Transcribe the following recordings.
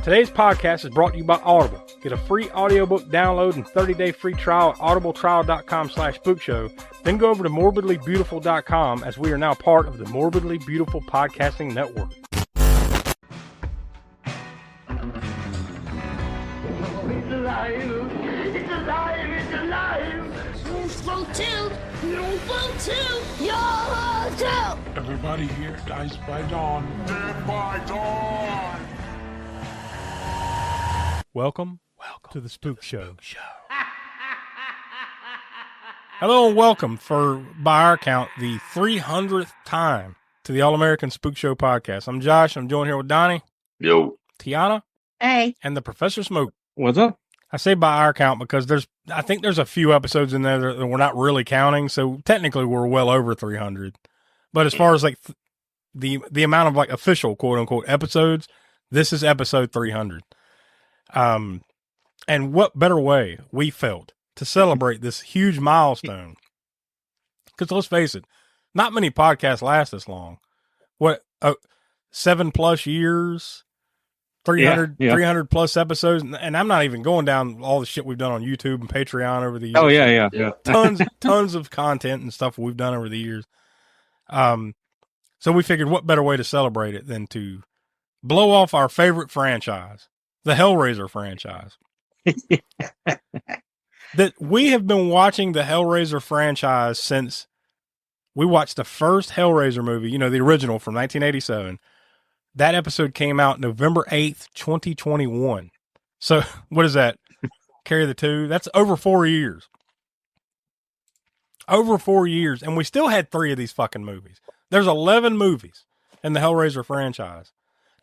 Today's podcast is brought to you by Audible. Get a free audiobook download and 30-day free trial at audibletrial.com/spookshow. Then go over to morbidlybeautiful.com as we are now part of the Morbidly Beautiful Podcasting Network. Oh, it's alive! It's alive! It's alive! You'll float too! You'll float too! You'll too! Everybody here dies by dawn. Dead by dawn! Welcome to the Spookshow. Hello and welcome by our count, the 300th time to the All-American Spookshow podcast. I'm Josh. I'm joined here with Donnie. Yo. Tiana. Hey. And the Professor Smoke. What's up? I say by our count because I think there's a few episodes in there that we're not really counting, so technically we're well over 300. But as far as like the amount of like official quote unquote episodes, this is episode 300. And what better way we felt to celebrate this huge milestone? Because let's face it, not many podcasts last this long. What, 7+ years, 300 plus episodes, and I'm not even going down all the shit we've done on YouTube and Patreon over the years. Oh yeah. Tons of content and stuff we've done over the years. So we figured what better way to celebrate it than to blow off our favorite franchise, the Hellraiser franchise. That we have been watching the Hellraiser franchise since we watched the first Hellraiser movie, the original from 1987. That episode came out November 8th, 2021. So what is that? Carry the two. That's over 4 years. Over 4 years. And we still had 3 of these fucking movies. There's 11 movies in the Hellraiser franchise.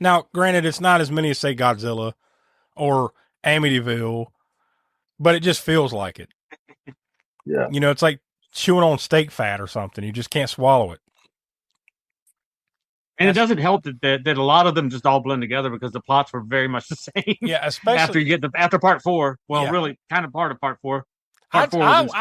Now, granted, it's not as many as, say, Godzilla or Amityville, but it just feels like it. Yeah. It's like chewing on steak fat or something. You just can't swallow it. And it doesn't help that a lot of them just all blend together because the plots were very much the same. Yeah, especially after you get after part 4. Well, yeah. Really, kind of part of part 4. I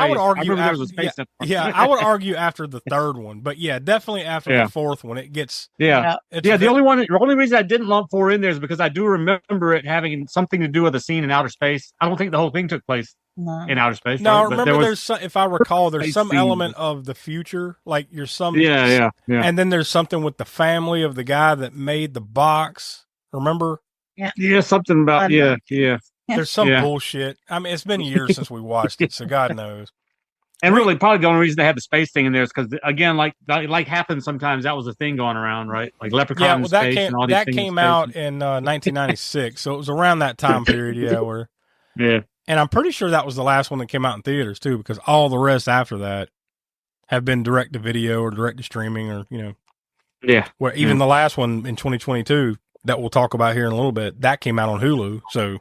would argue. there was a space. I would argue after the third one, but yeah, definitely after the fourth one, it gets. Yeah. The only reason I didn't lump 4 in there is because I do remember it having something to do with a scene in outer space. I don't think the whole thing took place in outer space. No, right? remember there's some, if I recall, there's some element of the future, like you're some. Yeah. And then there's something with the family of the guy that made the box. Remember? Yeah, something about yeah. There's some bullshit. I mean, it's been years since we watched it, so God knows. And really, probably the only reason they had the space thing in there is because, again, like happens sometimes, that was a thing going around, right? Like Leprechaun in space and all these things. That came out in 1996, so it was around that time period, Yeah. And I'm pretty sure that was the last one that came out in theaters, too, because all the rest after that have been direct-to-video or direct-to-streaming or, where even the last one in 2022 that we'll talk about here in a little bit, that came out on Hulu, so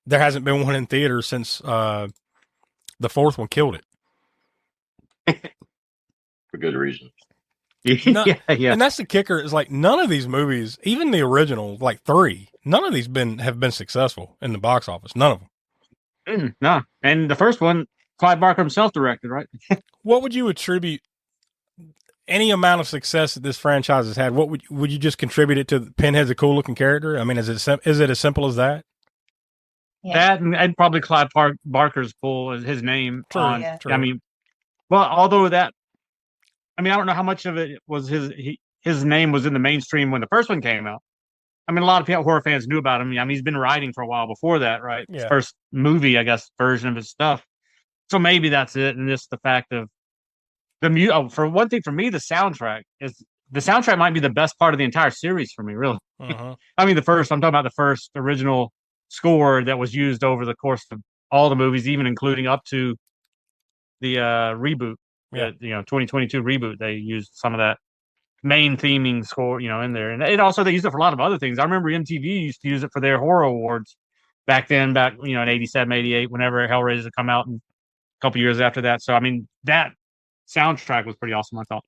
there hasn't been one in theaters since the fourth one killed it. For good reason. Yeah. And that's the kicker, is like none of these movies, even the original, like 3, none of these have been successful in the box office. None of them. No. And the first one, Clive Barker himself directed, right? What would you attribute any amount of success that this franchise has had? What would you just contribute it to? Pinhead's a cool looking character? I mean, is it as simple as that? Yeah. That and probably Clive Barker's pull is his name. True. I mean, well, although that, I don't know how much of it was his name was in the mainstream when the first one came out. I mean, a lot of horror fans knew about him. I mean, he's been writing for a while before that, right? Yeah. His first movie, I guess, version of his stuff. So maybe that's it. And just the fact of for one thing, for me, the soundtrack might be the best part of the entire series for me, really. Uh-huh. I'm talking about the first original score that was used over the course of all the movies, even including up to the reboot. 2022 reboot. They used some of that main theming score, in there. And it also, they used it for a lot of other things. I remember MTV used to use it for their horror awards back in 87, 88, whenever Hellraiser had come out, and a couple years after that. So, I mean, that soundtrack was pretty awesome, I thought.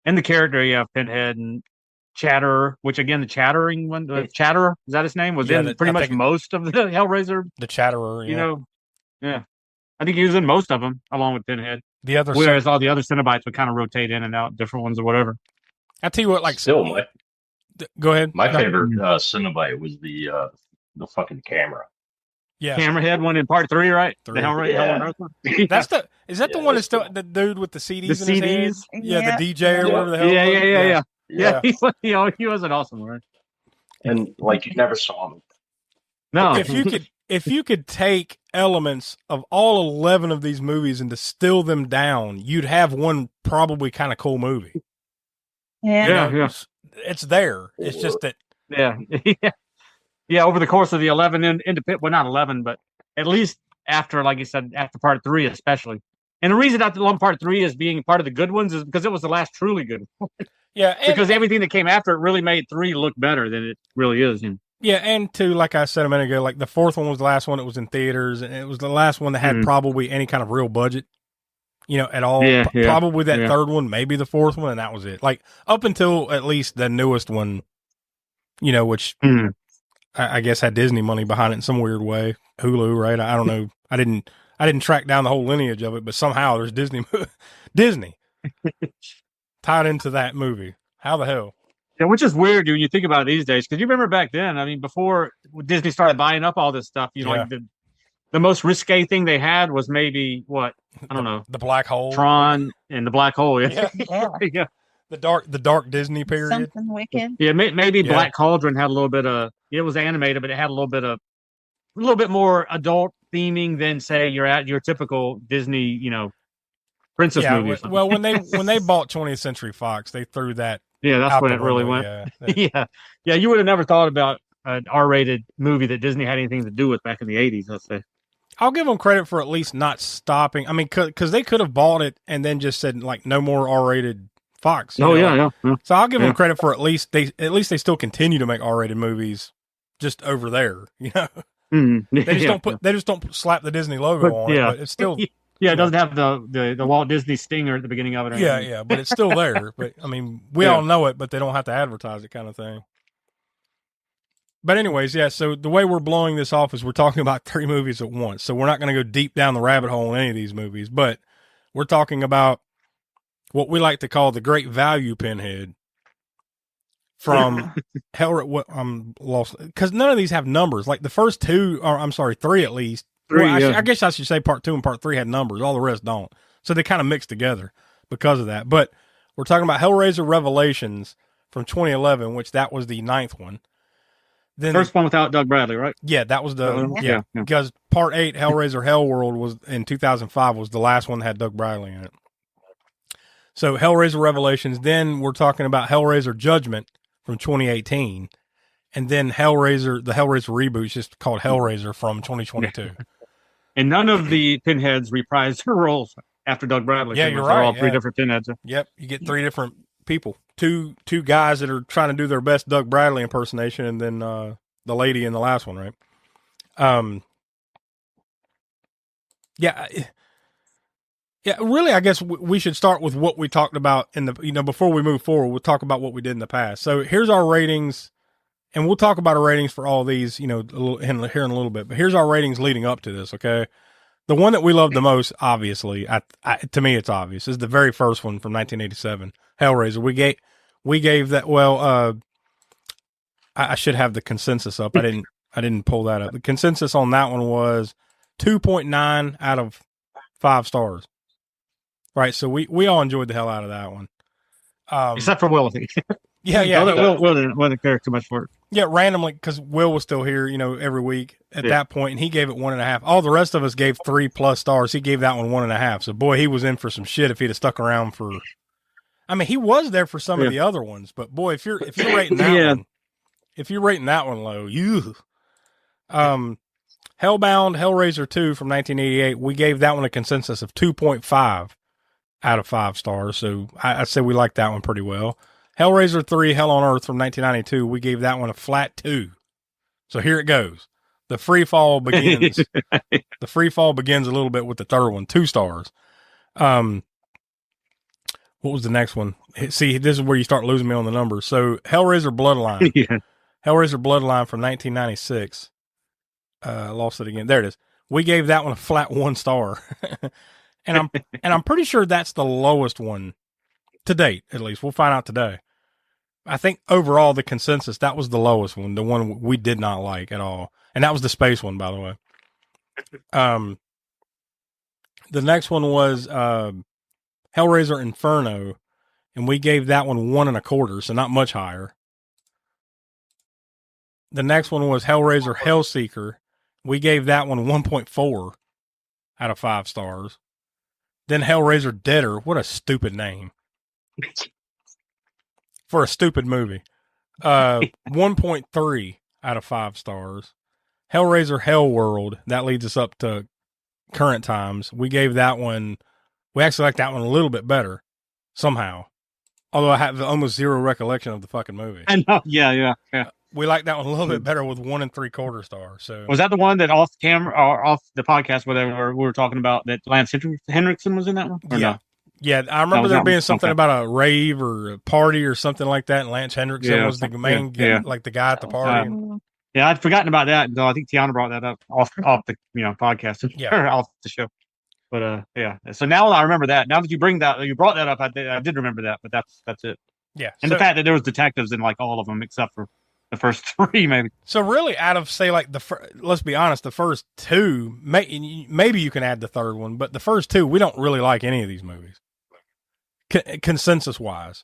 And the character, Pinhead and Chatterer, which again, the chattering one, Chatterer, is that his name? Was in pretty much most of the Hellraiser. The Chatterer, yeah. I think he was in most of them, along with Pinhead. Whereas all the other Cenobites would kind of rotate in and out, different ones or whatever. I tell you what, like still, Go ahead. My favorite Cenobite was the fucking camera. Yeah, Camerahead one in part 3, right? Three. The Hellraiser Yeah. Earth one? That's the. Is that the one that's that's still the dude with the CDs? The in his CDs? head? Yeah, the DJ or whatever the hell. Yeah, it was. yeah. Yeah. He was an awesome one. And like you never saw him. No. If you could take elements of all 11 of these movies and distill them down, you'd have one probably kind of cool movie. Yeah. Yeah. It's there. It's just that. Yeah. Yeah, over the course of the 11 independent, well, not 11, but at least after, like you said, after part 3, especially. And the reason that lump part 3 is being part of the good ones is because it was the last truly good one. Yeah. Because everything that came after it really made 3 look better than it really is. Yeah, and two, like I said a minute ago, like the fourth one was the last one that was in theaters, and it was the last one that had probably any kind of real budget, at all. Yeah, probably that third one, maybe the fourth one, and that was it. Like up until at least the newest one, which I guess had Disney money behind it in some weird way. Hulu, right? I don't know. I didn't track down the whole lineage of it, but somehow there's Disney tied into that movie. How the hell? Yeah, which is weird when you think about it these days. Because you remember back then, I mean, before Disney started buying up all this stuff, like the most risque thing they had was maybe what? I don't know. The Black Hole. Tron and the Black Hole. Yeah. Yeah. The dark Disney period. Something wicked. Yeah, maybe Black Cauldron had a little bit of. It was animated, but it had a little bit more adult theming than say your typical Disney, princess movie. Well, when they bought 20th Century Fox, they threw that. Yeah, that's when it really went. Yeah. You would have never thought about an R-rated movie that Disney had anything to do with back in the 80s. Let's say. I'll give them credit for at least not stopping. I mean, because they could have bought it and then just said like no more R-rated Fox. Yeah. So I'll give them credit for at least they still continue to make R-rated movies just over there. They just don't slap the Disney logo on it. But it's still. Yeah, it doesn't have the Walt Disney stinger at the beginning of it. Yeah, but it's still there. But I mean, we all know it, but they don't have to advertise it, kind of thing. But anyways, so the way we're blowing this off is we're talking about 3 movies at once. So we're not going to go deep down the rabbit hole in any of these movies, but we're talking about what we like to call the great value pinhead from Hellraiser. What I'm lost because none of these have numbers. Like the first 2, or I'm sorry, 3 at least. I guess I should say part 2 and part 3 had numbers. All the rest don't. So they kind of mix together because of that. But we're talking about Hellraiser Revelations from 2011, which that was the 9th one. Then first one without Doug Bradley, right? Yeah, that was the because part 8, Hellraiser Hellworld, was in 2005 was the last one that had Doug Bradley in it. So Hellraiser Revelations. Then we're talking about Hellraiser Judgment from 2018, and then the Hellraiser reboot is just called Hellraiser from 2022. And none of the pinheads reprised their roles after Doug Bradley. Yeah, you're right. All 3 different pinheads. Yep, you get 3 different people. Two guys that are trying to do their best Doug Bradley impersonation, and then the lady in the last one, right? Yeah. Really, I guess we should start with what we talked about in the before we move forward. We'll talk about what we did in the past. So here's our ratings. And we'll talk about our ratings for all these, here in a little bit. But here's our ratings leading up to this, okay? The one that we love the most, obviously, to me it's obvious, is the very first one from 1987, Hellraiser. We gave that, I should have the consensus up. I didn't pull that up. The consensus on that one was 2.9 out of 5 stars. Right, so we all enjoyed the hell out of that one. Except for Will. Yeah. Will didn't care too much for it. Yeah, randomly, because Will was still here, every week at that point, and he gave it 1.5. All the rest of us gave 3+ stars. He gave that one 1.5. So, boy, he was in for some shit if he'd have stuck around for. I mean, he was there for some of the other ones, but boy, if you're rating that one, low, Hellbound Hellraiser 2 from 1988, we gave that one a consensus of 2.5 out of 5 stars. So I'd say we liked that one pretty well. Hellraiser 3, Hell on Earth from 1992, we gave that one a flat 2. So here it goes. The free fall begins. The free fall begins a little bit with the third one, 2 stars. What was the next one? See, this is where you start losing me on the numbers. So Hellraiser Bloodline. Hellraiser Bloodline from 1996. Lost it again. There it is. We gave that one a flat 1 star. and I'm pretty sure that's the lowest one to date, at least. We'll find out today. I think overall the consensus, that was the lowest one, the one we did not like at all. And that was the space one, by the way. The next one was Hellraiser Inferno, and we gave that one 1.25, so not much higher. The next one was Hellraiser Hellseeker. We gave that one 1.4 out of 5 stars. Then Hellraiser Deader. What a stupid name for a stupid movie. 1.3 out of 5 stars. Hellraiser Hellworld. That leads us up to current times. We gave that one, we actually like that one a little bit better somehow. Although I have almost zero recollection of the fucking movie. I know. Yeah. We like that one a little bit better with 1.75 stars. So was that the one that off camera or off the podcast, whatever we were talking about, that Lance Henriksen was in that one? Or yeah. No? Yeah, I remember there being something about a rave or a party or something like that, and Lance Henriksen was the main like the guy at the party. Yeah, I'd forgotten about that until I think Tiana brought that up off the podcast, or off the show. But yeah. So now I remember that. Now that you brought that up, I did remember that. But that's it. Yeah, and the fact that there was detectives in like all of them except for the first 3, maybe. So really, out of say like let's be honest, the first 2, maybe you can add the third one, but the first 2, we don't really like any of these movies. Consensus wise,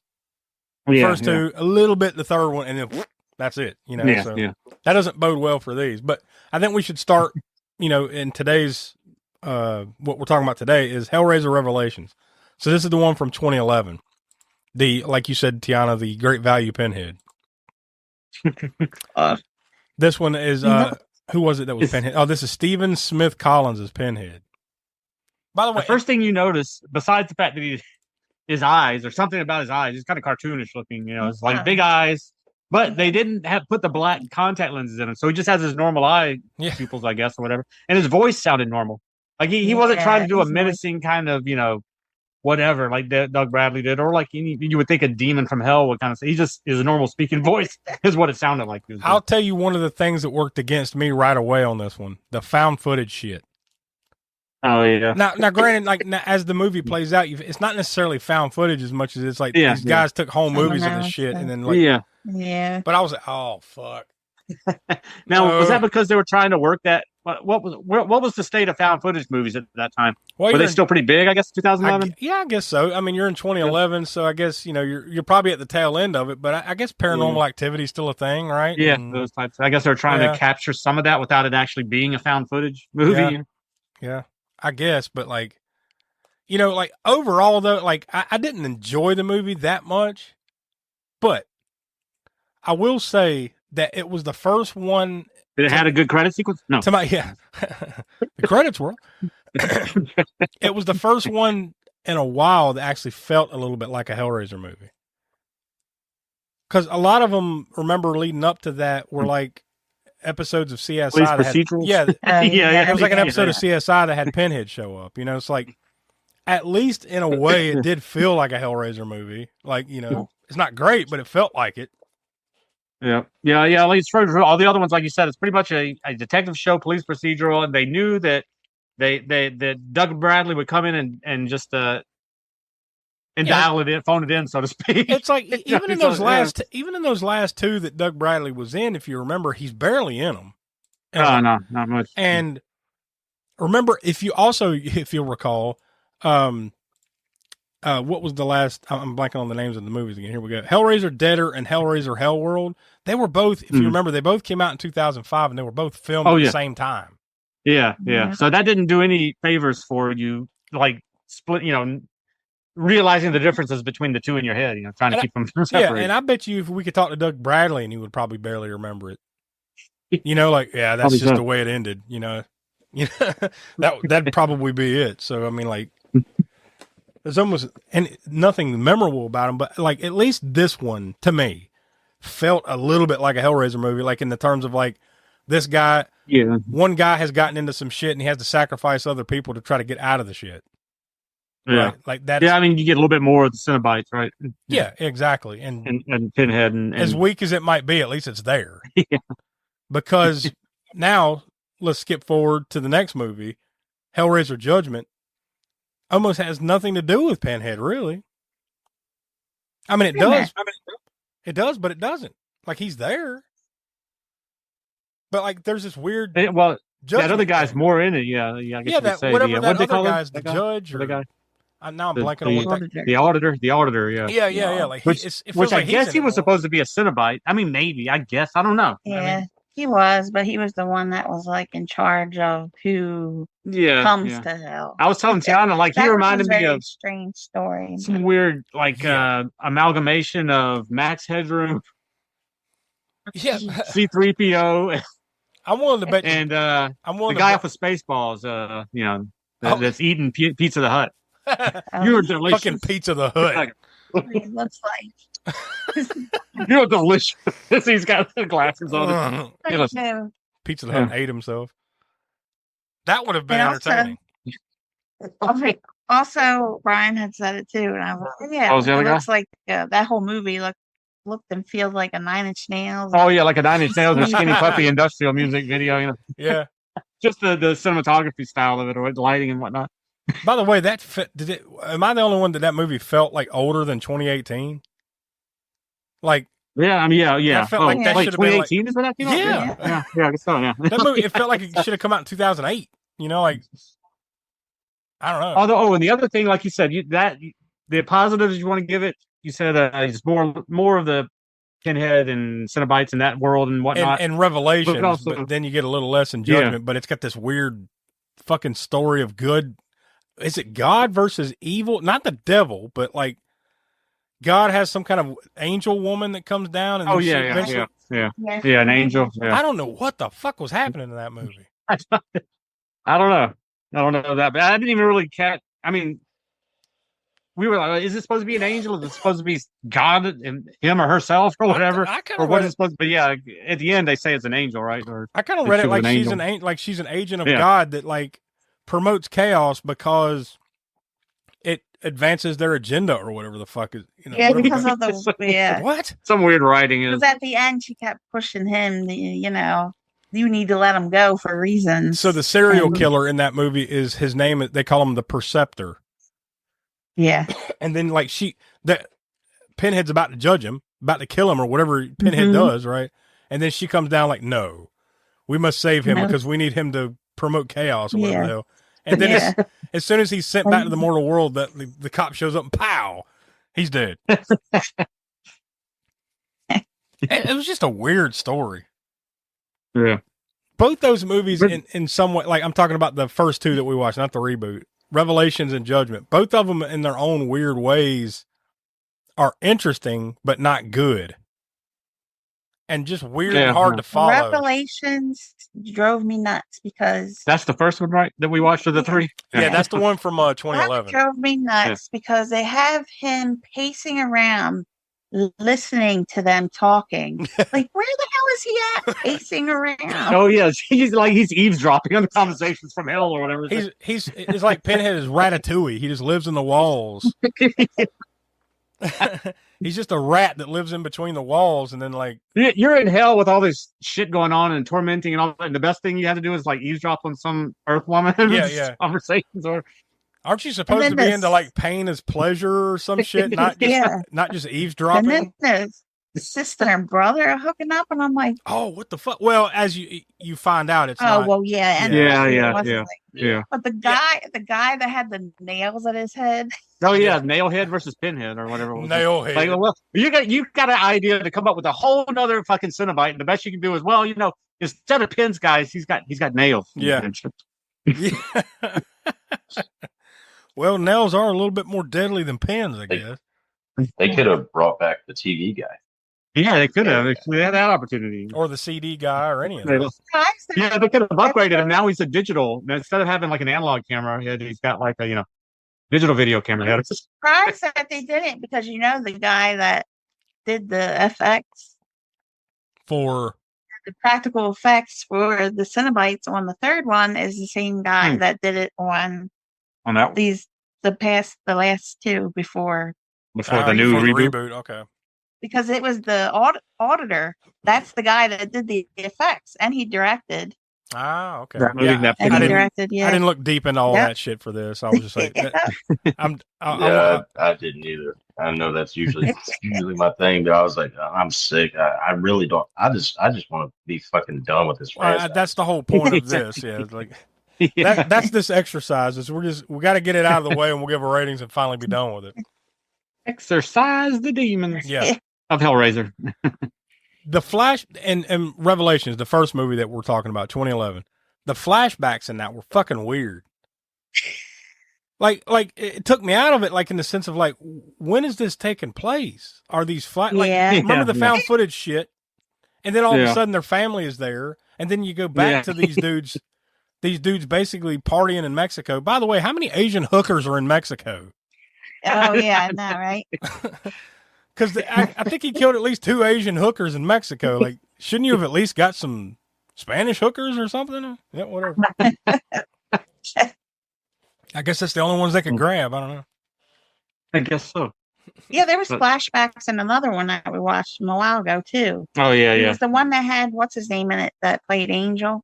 first 2 a little bit, the third one, and then that's it. That doesn't bode well for these. But I think we should start. In today's what we're talking about today is Hellraiser Revelations. So this is the one from 2011. Like you said, Tiana, the Great Value Pinhead. This one is who was it that was Pinhead? Oh, this is Stephen Smith Collins as Pinhead. By the way, the first thing you notice, besides the fact that his eyes, or something about his eyes, he's kind of cartoonish looking. It's like big eyes, but they didn't put the black contact lenses in him, so he just has his normal eye pupils, I guess, or whatever. And his voice sounded normal. Like he wasn't trying to do a menacing kind of whatever like Doug Bradley did, or like you would think a demon from hell would kind of say. He just is a normal speaking voice is what it sounded like. I'll tell you one of the things that worked against me right away on this one: the found footage shit. Oh yeah. Now, granted, like as the movie plays out, it's not necessarily found footage as much as it's like these guys took home movies of this shit and then yeah. But I was like, oh fuck. Now, was that because they were trying to work that? What was the state of found footage movies at that time? Were they still pretty big? I guess 2011. I guess so. I mean, you're in 2011, so I guess you're probably at the tail end of it. But I guess Paranormal Activity is still a thing, right? Yeah, those types. I guess they're trying to capture some of that without it actually being a found footage movie. Yeah, I guess. But like overall though, like I didn't enjoy the movie that much, but I will say that it was the first one. Did it have a good credit sequence? No. The credits were. It was the first one in a while that actually felt a little bit like a Hellraiser movie. Because a lot of them, remember, leading up to that were like episodes of CSI. Procedurals? It was like an episode of CSI that had Pinhead show up. It's like, at least in a way, it did feel like a Hellraiser movie. Like, it's not great, but it felt like it. Yeah. At least for all the other ones, like you said, it's pretty much a detective show, police procedural, and they knew that that Doug Bradley would come in and just dial it in, phone it in, so to speak. It's like even in those last 2 that Doug Bradley was in, if you remember, he's barely in them. No, not much. And remember, if you'll recall, what was the last? I'm blanking on the names of the movies again. Here we go. Hellraiser Deader and Hellraiser Hellworld. They were both, if you remember, they both came out in 2005, and they were both filmed at the same time. Yeah. So that didn't do any favors for you, like split, realizing the differences between the two in your head, trying to keep them separate. Yeah, and I bet you if we could talk to Doug Bradley, and he would probably barely remember it. That's just the way it ended. That'd probably be it. So I mean, like. There's almost nothing memorable about them, but like at least this one to me felt a little bit like a Hellraiser movie, like in the terms of like this guy, one guy has gotten into some shit and he has to sacrifice other people to try to get out of the shit. Yeah, right? Like that. Yeah, I mean, you get a little bit more of the Cenobites, right? Yeah, exactly. And Pinhead, and as weak as it might be, at least it's there. Yeah. Because now let's skip forward to the next movie, Hellraiser Judgment. Almost has nothing to do with Pinhead, really. I mean, it does. It does, but it doesn't. Like he's there, but like there's this weird. Well, that other guy's thing. more in it. Yeah. I guess yeah. That say, whatever that other guy's the judge or the guy. Now I'm blanking on what that. The auditor. Yeah. Yeah. Like which like I guess he was supposed to be a Cenobite. I mean, maybe. I guess I don't know. Yeah, I mean, he was, but he was the one that was like in charge of who comes to hell. I was telling Tiana, like he reminded me of strange story. Some weird like amalgamation of Max Headroom. Yeah. C-3PO. I'm willing to bet. And the guy off of Spaceballs, that's eating Pizza the Hut. You're delicious. Fucking Pizza the Hut. It looks like. You're delicious. He's got the glasses on. Pizza the Hut ate himself. That would have been entertaining. Also, Brian had said it too, and I was like, yeah, it looks like that whole movie looked and feels like a Nine Inch Nails. Oh yeah, like a Nine Inch Nails or Skinny Puppy industrial music video. Yeah, just the cinematography style of it, or the lighting and whatnot. By the way, am I the only one that movie felt like older than 2018? Like, yeah, I mean, yeah. I felt like that should have been 2018 is when that came out. Yeah, I guess so. Yeah, that movie, it felt like it should have come out in 2008. Like I don't know. And the other thing, like you said, the positives you want to give it, you said it's more of the Pinhead and Cenobites in that world and whatnot, and Revelations, but then you get a little less in Judgment. Yeah. But it's got this weird fucking story of good. Is it God versus evil? Not the devil, but like God has some kind of angel woman that comes down. And an angel. Yeah. I don't know what the fuck was happening in that movie. I don't know that, but I didn't even really catch. I mean, we were like, is it supposed to be an angel? Is it supposed to be God and him or herself or whatever? Or what is it supposed to be? Yeah, at the end they say it's an angel, right? Or I kind of read it like she's an agent of God that like promotes chaos because it advances their agenda or whatever the fuck is. Because of the what? Some weird writing is. Because at the end she kept pushing him. You need to let him go for reasons. So the serial killer in that movie is his name. They call him the Perceptor. Yeah. And then like that Pinhead's about to judge him, about to kill him or whatever Pinhead does, right? And then she comes down like, no, we must save him because we need him to promote chaos or whatever the hell. And then as soon as he's sent back to the mortal world, that the cop shows up and pow, he's dead. It was just a weird story. Yeah. Both those movies in some way, like I'm talking about the first two that we watched, not the reboot, Revelations and Judgment. Both of them in their own weird ways are interesting, but not good. And just weird and hard to follow. Revelations drove me nuts because... That's the first one, right? That we watched of the three? Yeah, that's the one from 2011. That drove me nuts because they have him pacing around listening to them talking. Like, where the hell is he at pacing around? Oh yeah, he's eavesdropping on the conversations from hell or whatever. It's like Pinhead is Ratatouille. He just lives in the walls. He's just a rat that lives in between the walls, and then like you're in hell with all this shit going on and tormenting and all that. And the best thing you have to do is like eavesdrop on some Earth woman conversations. Or aren't you supposed to be into like pain as pleasure or some shit? Not just eavesdropping. And then the sister and brother are hooking up, and I'm like, oh, what the fuck? Well, as you find out, it's yeah. But the guy that had the nails at his head. Oh yeah, Nailhead versus Pinhead or whatever. Nailhead. Like, well, you got an idea to come up with a whole nother fucking Cenobite, and the best you can do is, well, instead of pins, guys, he's got nails. Yeah. Well, nails are a little bit more deadly than pins, I guess. They could have brought back the TV guy. Yeah, they could have. They had that opportunity. Or the CD guy or any of that. Yeah, they could have upgraded him. Now he's a digital. Instead of having like an analog camera, he's got like a, digital video camera. I'm surprised that they didn't because the guy that did the FX for the practical effects for the Cenobites on the third one is the same guy that did it on that the last two before the new reboot. Okay, because it was the auditor. That's the guy that did the effects, and he directed. Ah, okay. That movie, that And I he didn't, directed, I didn't look deep into all Yep. that shit for this. I was just like, I didn't either. I know that's usually my thing, but I was like, I'm sick. I really don't. I just want to be fucking done with this franchise. that's the whole point of this. Yeah, like that's this exercise. Is we got to get it out of the way, and we'll give our ratings and finally be done with it. Exorcise the demons. Yeah. Of Hellraiser. The Flash and Revelations, the first movie that we're talking about, 2011. The flashbacks in that were fucking weird. Like it took me out of it, like in the sense of like, when is this taking place? Are these remember the found footage shit? And then all of a sudden their family is there, and then you go back to these dudes. These dudes basically partying in Mexico. By the way, how many Asian hookers are in Mexico? Oh yeah, I know, right? Because I think he killed at least 2 Asian hookers in Mexico. Like, shouldn't you have at least got some Spanish hookers or something? Yeah, whatever. I guess that's the only ones they could grab. I don't know. I guess so. Yeah, there was flashbacks in another one that we watched a while ago too. Oh yeah, It was the one that had what's his name in it that played Angel,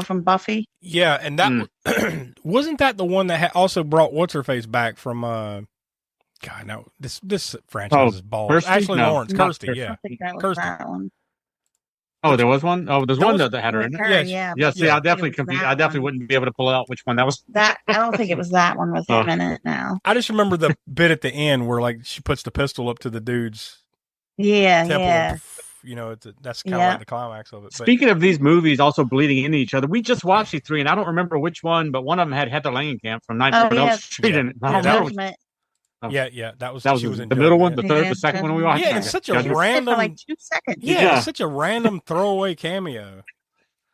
from Buffy. Yeah, and that wasn't that the one that also brought what's her face back from. God, no, this franchise is balls. Kirsty? Ashley No, Lawrence, not Kirsty, Kirsty. yeah, I think that was Kirsty. that one. Oh, there was one. Oh, there's one that had her in it. Her, Yes. yeah. Yeah, see, I think it definitely was confused. that I definitely one. wouldn't be able to pull out which one that was. That I don't think it was that one with him in it now. I just remember the bit at the end where like she puts the pistol up to the dude's Yeah, temple. yeah. And, that's kind of like the climax of it. But, Speaking of these movies also bleeding into each other, we just watched these 3, and I don't remember which one, but one of them had Heather Langenkamp from Nightmare on Elm Street in it. I don't remember which- Judgment. yeah, that was That she was was in the middle Judgment, one, the yeah. third, the second one we watched. Yeah, it's such a Judgment. random, For like 2 seconds. yeah, it's such a random throwaway cameo.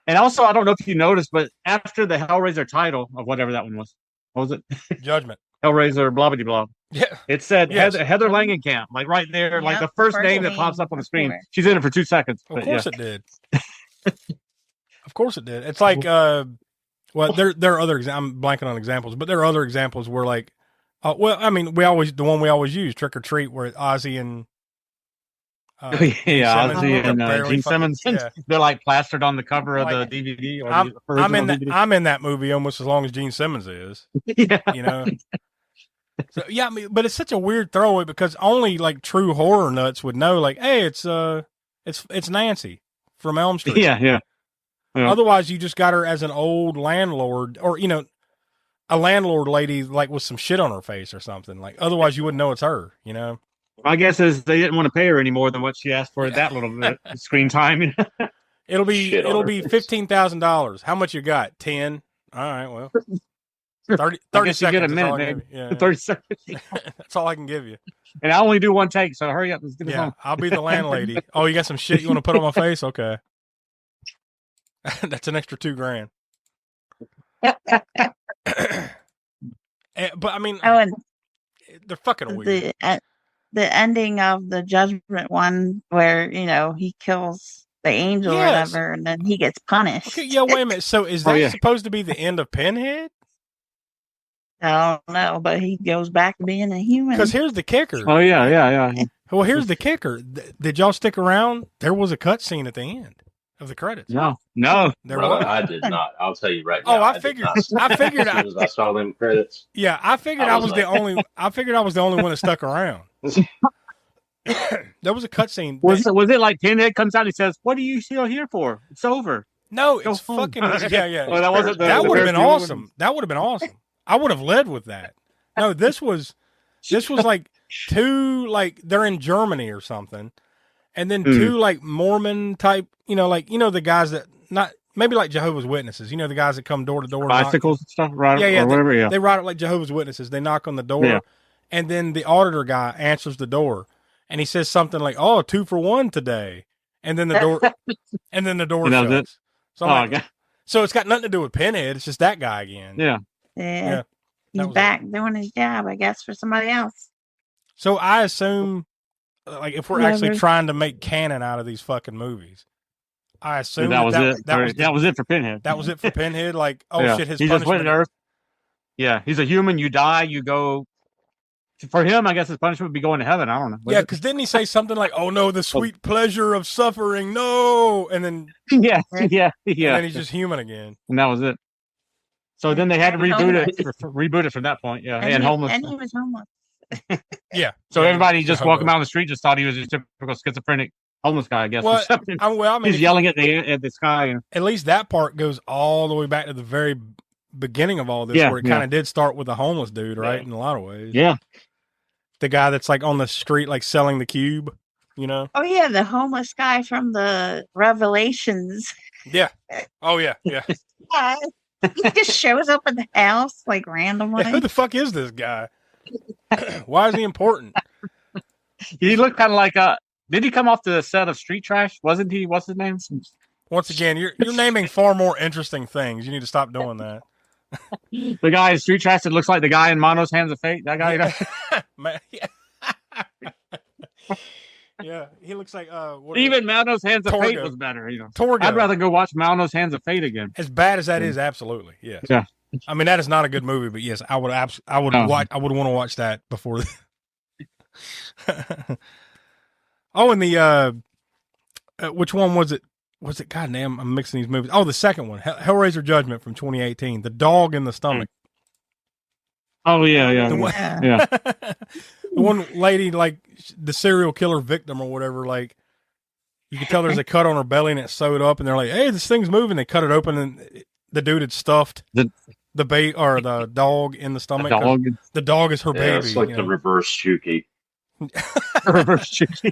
And also, I don't know if you noticed, but after the Hellraiser title of whatever that one was, what was it? Judgment. Hellraiser, blah blah blah. Yeah, it said Yes. Heather Langenkamp, like right there, like the first name that pops up on the screen. She's in it for 2 seconds. Of course it did. Of course it did. It's like, well, there are other. I'm blanking on examples, but there are other examples where like, well, I mean, the one we always use, Trick or Treat, where Ozzy and Ozzy and Gene Simmons. Yeah. They're like plastered on the cover of Like, the DVD. Or I'm in that. DVD. I'm in that movie almost as long as Gene Simmons is. Yeah. So yeah, I mean, but it's such a weird throwaway because only like true horror nuts would know. Like, hey, it's Nancy from Elm Street. Yeah. Otherwise, you just got her as an old landlord, or a landlord lady like with some shit on her face or something. Like, otherwise, you wouldn't know it's her. My guess is they didn't want to pay her any more than what she asked for at that little bit screen time. It'll be $15,000. How much you got? 10. All right, well, 30 I seconds. you get a that's minute, all I can maybe. give you. Yeah. 30 seconds. That's all I can give you. And I only do one take, so hurry up. Let's get this Yeah, on. I'll be the landlady. Oh, you got some shit you want to put on my face? Okay. That's an extra $2,000. But I mean, and they're fucking weird. The ending of the Judgment one, where he kills the angel or whatever, and then he gets punished. Okay, yeah. Wait a minute. So is that supposed to be the end of Pinhead? I don't know, but he goes back to being a human. Because here's the kicker. Oh yeah. Well, here's the kicker. Did y'all stick around? There was a cutscene at the end of the credits. No. There was. I did not. I'll tell you right now. Oh, I figured. As soon as I saw them credits. Yeah, I figured I was the only. I figured I was the only one that stuck around. There was a cutscene. Was it like Pinhead comes out and he says, "What are you still here for? It's over." No, it's fucking. Yeah. Well, that wasn't. That would have been awesome. That would have been awesome. I would have led with that. No, this was like two, like they're in Germany or something, and then two like Mormon type, the guys that not maybe like Jehovah's Witnesses, the guys that come door to door, bicycles and stuff, right? Yeah, or whatever. Yeah, they ride it like Jehovah's Witnesses. They knock on the door, and then the auditor guy answers the door, and he says something like, "Oh, 2 for 1 today," and then the door, shuts. So, so it's got nothing to do with Pinhead. It's just that guy again. Yeah. He's back doing his job, I guess, for somebody else. So I assume, like, if we're actually trying to make canon out of these fucking movies, I assume that was it. That was it for Pinhead. That was it for Pinhead. Like, shit, his he just went punishment. to Earth. Yeah, he's a human. You die. You go for him, I guess his punishment would be going to heaven. I don't know. Yeah, because didn't he say something like, "Oh no, the sweet pleasure of suffering, no," and then And then he's just human again, and that was it. So then they had to reboot it from that point. Yeah, and homeless. And he was homeless. Yeah. So everybody just walking down the street just thought he was a typical schizophrenic homeless guy, I guess. Well, I mean, he's yelling at the sky. At least that part goes all the way back to the very beginning of all this, where it kind of did start with a homeless dude, right? In a lot of ways. Yeah. The guy that's like on the street, like selling the cube, you know? Oh yeah, the homeless guy from the Revelations. Yeah. Oh yeah, yeah. He just shows up at the house like randomly. Yeah, who the fuck is this guy? Why is he important? He looked kind of like did he come off the set of Street Trash? Wasn't he? What's his name? Once again, you're naming far more interesting things. You need to stop doing that. The guy in Street Trash that looks like the guy in Mono's Hands of Fate. That guy. Yeah, he looks like even Mono's Hands of Fate was better. You know, Torgo. I'd rather go watch Mono's Hands of Fate again. As bad as that is, absolutely, yes. Yeah. I mean, that is not a good movie, but yes, I would want to watch that before. Oh, and the which one was it? Was it? Goddamn, I'm mixing these movies. Oh, the second one, Hellraiser Judgment from 2018. The dog in the stomach. Oh yeah. The one lady, like the serial killer victim or whatever, like you can tell there's a cut on her belly and it's sewed up, and they're like, "Hey, this thing's moving." They cut it open, and the dude had stuffed the dog in the stomach. The dog is her baby. It's like the reverse Chucky.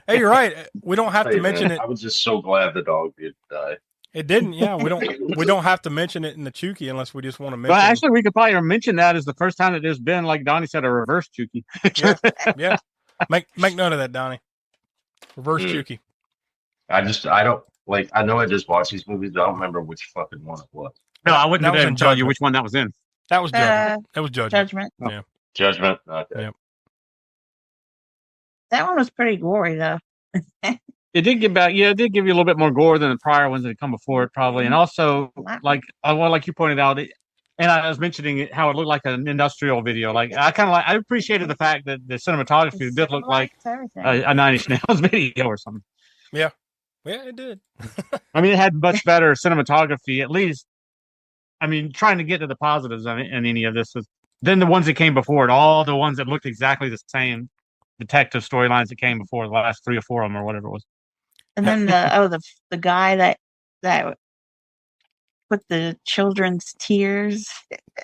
Hey, you're right. We don't have to mention it. I was just so glad the dog did die. It didn't. Yeah, we don't have to mention it in the Chucky unless we just want to mention. Well, actually, we could probably mention that as the first time that there's been, like Donnie said, a reverse Chucky. Yeah. Make note of that, Donnie. Reverse Chucky. I don't like. I know I just watched these movies, but I don't remember which fucking one it was. No, I wouldn't have tell you which one that was in. That was Judgment. That was Judgment. Yeah. Judgment. Okay. Yep. That one was pretty gory, though. It did give back. Yeah, it did give you a little bit more gore than the prior ones that had come before it, probably. And also, like you pointed out, and I was mentioning how it looked like an industrial video. Like I appreciated the fact that the cinematography did look like a Nine Inch Nails video or something. Yeah, it did. I mean, it had much better cinematography, at least. I mean, trying to get to the positives in any of this than the ones that came before it. All the ones that looked exactly the same detective storylines that came before, the last 3 or 4 of them or whatever it was. And then the guy that put the children's tears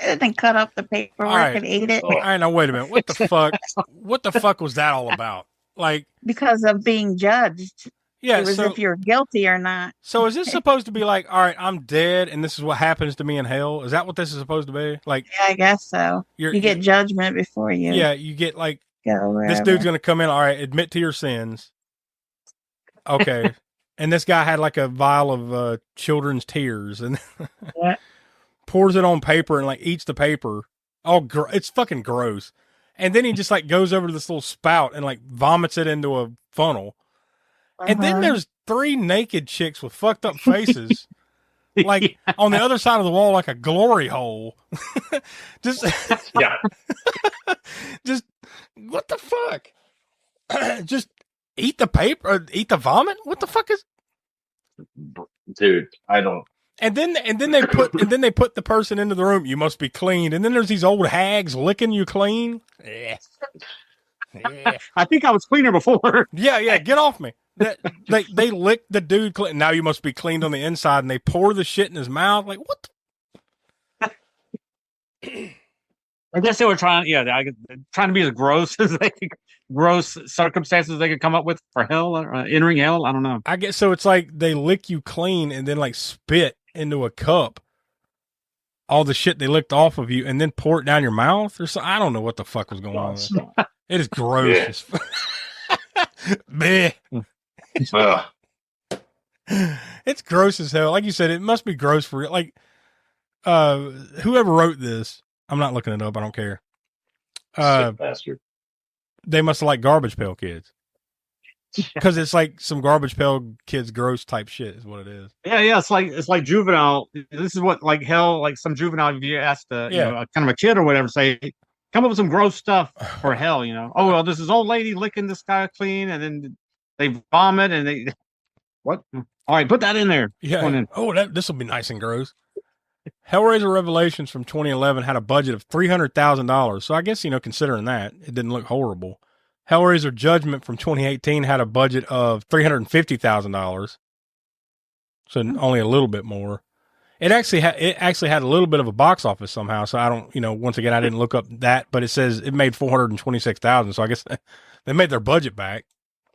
and then cut up the paperwork and ate it. All right, now wait a minute. What the fuck? What the fuck was that all about? Like, because of being judged. Yeah, it was if you're guilty or not. So is this supposed to be like, all right, I'm dead, and this is what happens to me in hell? Is that what this is supposed to be? Like, yeah, I guess so. You get judgment before you. Yeah, you get like this dude's gonna come in. All right, admit to your sins. Okay, and this guy had like a vial of children's tears and pours it on paper and like eats the paper. Oh, it's fucking gross. And then he just like goes over to this little spout and like vomits it into a funnel. And then there's 3 naked chicks with fucked up faces, like on the other side of the wall, like a glory hole. Just what the fuck? Just eat the paper, or eat the vomit. What the fuck is? Dude, I don't. And then they put the person into the room. You must be clean. And then there's these old hags licking you clean. Yeah. I think I was cleaner before. Yeah. Get off me. They lick the dude clean. Now you must be cleaned on the inside, and they pour the shit in his mouth. Like what? I guess they were trying to be as gross as gross circumstances they could come up with for hell or entering hell. I don't know. I guess so. It's like they lick you clean and then like spit into a cup all the shit they licked off of you, and then pour it down your mouth or something. I don't know what the fuck was going on. It is gross. Bleh. It's gross as hell. Like you said, it must be gross for like whoever wrote this. I'm not looking it up. I don't care. Bastard. They must have liked Garbage Pail Kids. Because it's like some Garbage Pail Kids gross type shit is what it is. Yeah. It's like juvenile. This is what like hell, like some juvenile, if you asked kind of a kid or whatever, say kind come up with some gross stuff for hell, you know. Oh well, this is old lady licking this guy clean, and then they vomit, and they what? All right, put that in there. Yeah. Oh, this will be nice and gross. Hellraiser Revelations from 2011 had a budget of $300,000. So I guess, considering that, it didn't look horrible. Hellraiser Judgment from 2018 had a budget of $350,000. So only a little bit more. It actually had a little bit of a box office somehow. So I don't, once again, I didn't look up that, but it says it made $426,000. So I guess they made their budget back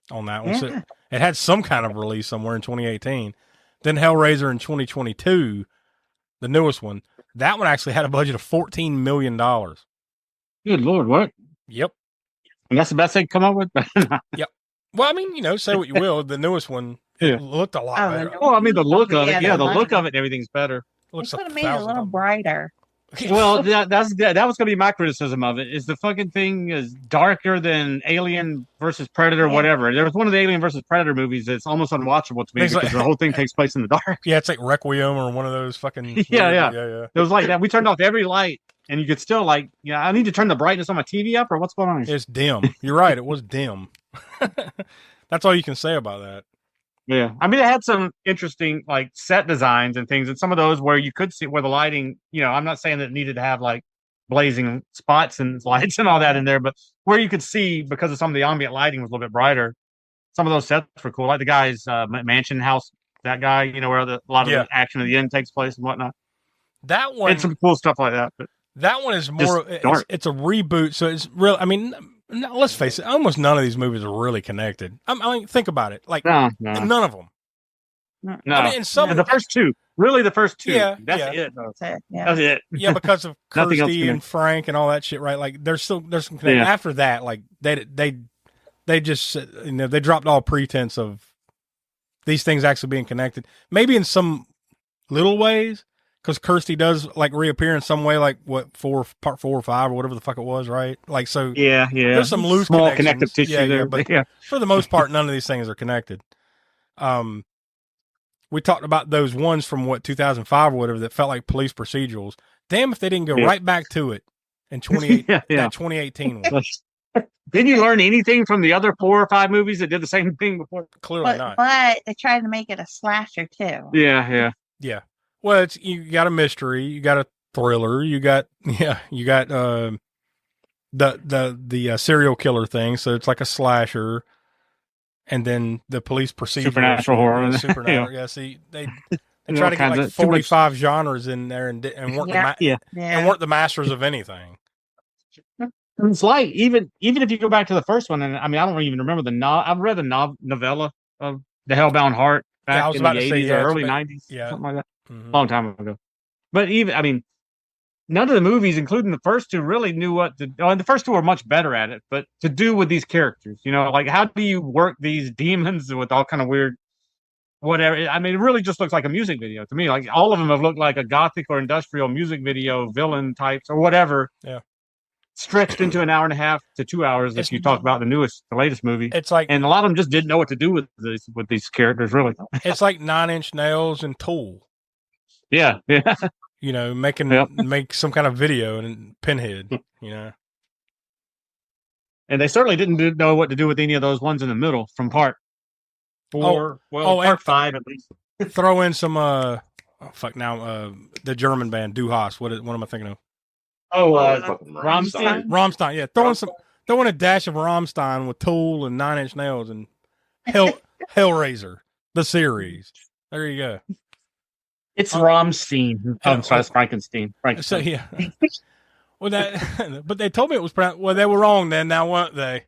on that one. Yeah. So it had some kind of release somewhere in 2018. Then Hellraiser in 2022, the newest one, that one actually had a budget of $14 million. Good Lord, what? Yep. And that's the best they come up with? Yep. Well, I mean, say what you will. The newest one looked a lot better. Well, I mean, the look of it. Yeah, the look of it and everything's better. It could have made it a little brighter. Well, that was going to be my criticism of it. Is the fucking thing is darker than Alien versus Predator, whatever. There was one of the Alien versus Predator movies that's almost unwatchable to me because the whole thing takes place in the dark. Yeah, it's like Requiem or one of those fucking. Yeah. It was like that. We turned off every light, and you could still I need to turn the brightness on my TV up, or what's going on? It's dim. You're right. It was dim. That's all you can say about that. Yeah, I mean, it had some interesting set designs and things, and some of those where you could see where the lighting. I'm not saying that it needed to have blazing spots and lights and all that in there, but where you could see because of some of the ambient lighting was a little bit brighter. Some of those sets were cool, like the guy's mansion house. That guy, where a lot of the action at the end takes place and whatnot. That one, and some cool stuff like that. But that one is more. It's a reboot, so it's real. I mean. No, let's face it. Almost none of these movies are really connected. I mean, think about it. None of them. No, I mean, the first two. Really, the first two. Yeah, that's it. That's it. Yeah, because of Kirsty and Frank and all that shit, right? There's some connection. Yeah. After that, they just they dropped all pretense of these things actually being connected. Maybe in some little ways. Because Kirsty does reappear in some way, part 4 or 5 or whatever the fuck it was, right? So yeah. There's some loose small connective tissue there, but for the most part, none of these things are connected. We talked about those ones from 2005 or whatever that felt like police procedurals. Damn, if they didn't go right back to it in 2018 one. Didn't you learn anything from the other 4 or 5 movies that did the same thing before? Clearly not. But they tried to make it a slasher too. Yeah. Well, you got a mystery, you got a thriller, you got the serial killer thing, so it's like a slasher, and then the police procedure, supernatural horror, supernatural. Yeah, see, they try to get 45 genres in there and weren't weren't the masters of anything. It's even if you go back to the first one, and I mean, I don't even remember I've read the novella of The Hellbound Heart back in the 80s or early 90s, something like that. Long time ago. But none of the movies, including the first two, really knew what to do. And the first two were much better at it, but to do with these characters, how do you work these demons with all kind of weird whatever? I mean, it really just looks like a music video to me. All of them have looked like a gothic or industrial music video, villain types or whatever. Yeah. Stretched into an hour and a half to 2 hours if you talk about the latest movie. It's and a lot of them just didn't know what to do with these characters, really. It's like 9 Inch Nails and Tool. Yeah. Make some kind of video and Pinhead, And they certainly didn't know what to do with any of those ones in the middle from part 4. Part 5 at least. Throw in some the German band Du Hast. What am I thinking of? Rammstein. Rammstein, yeah. Throw in a dash of Rammstein with Tool and 9 Inch Nails and Hellraiser, the series. There you go. It's Rammstein. I'm sorry, it's Frankenstein. So yeah. Well, but they told me it was well. They were wrong then. Now weren't they?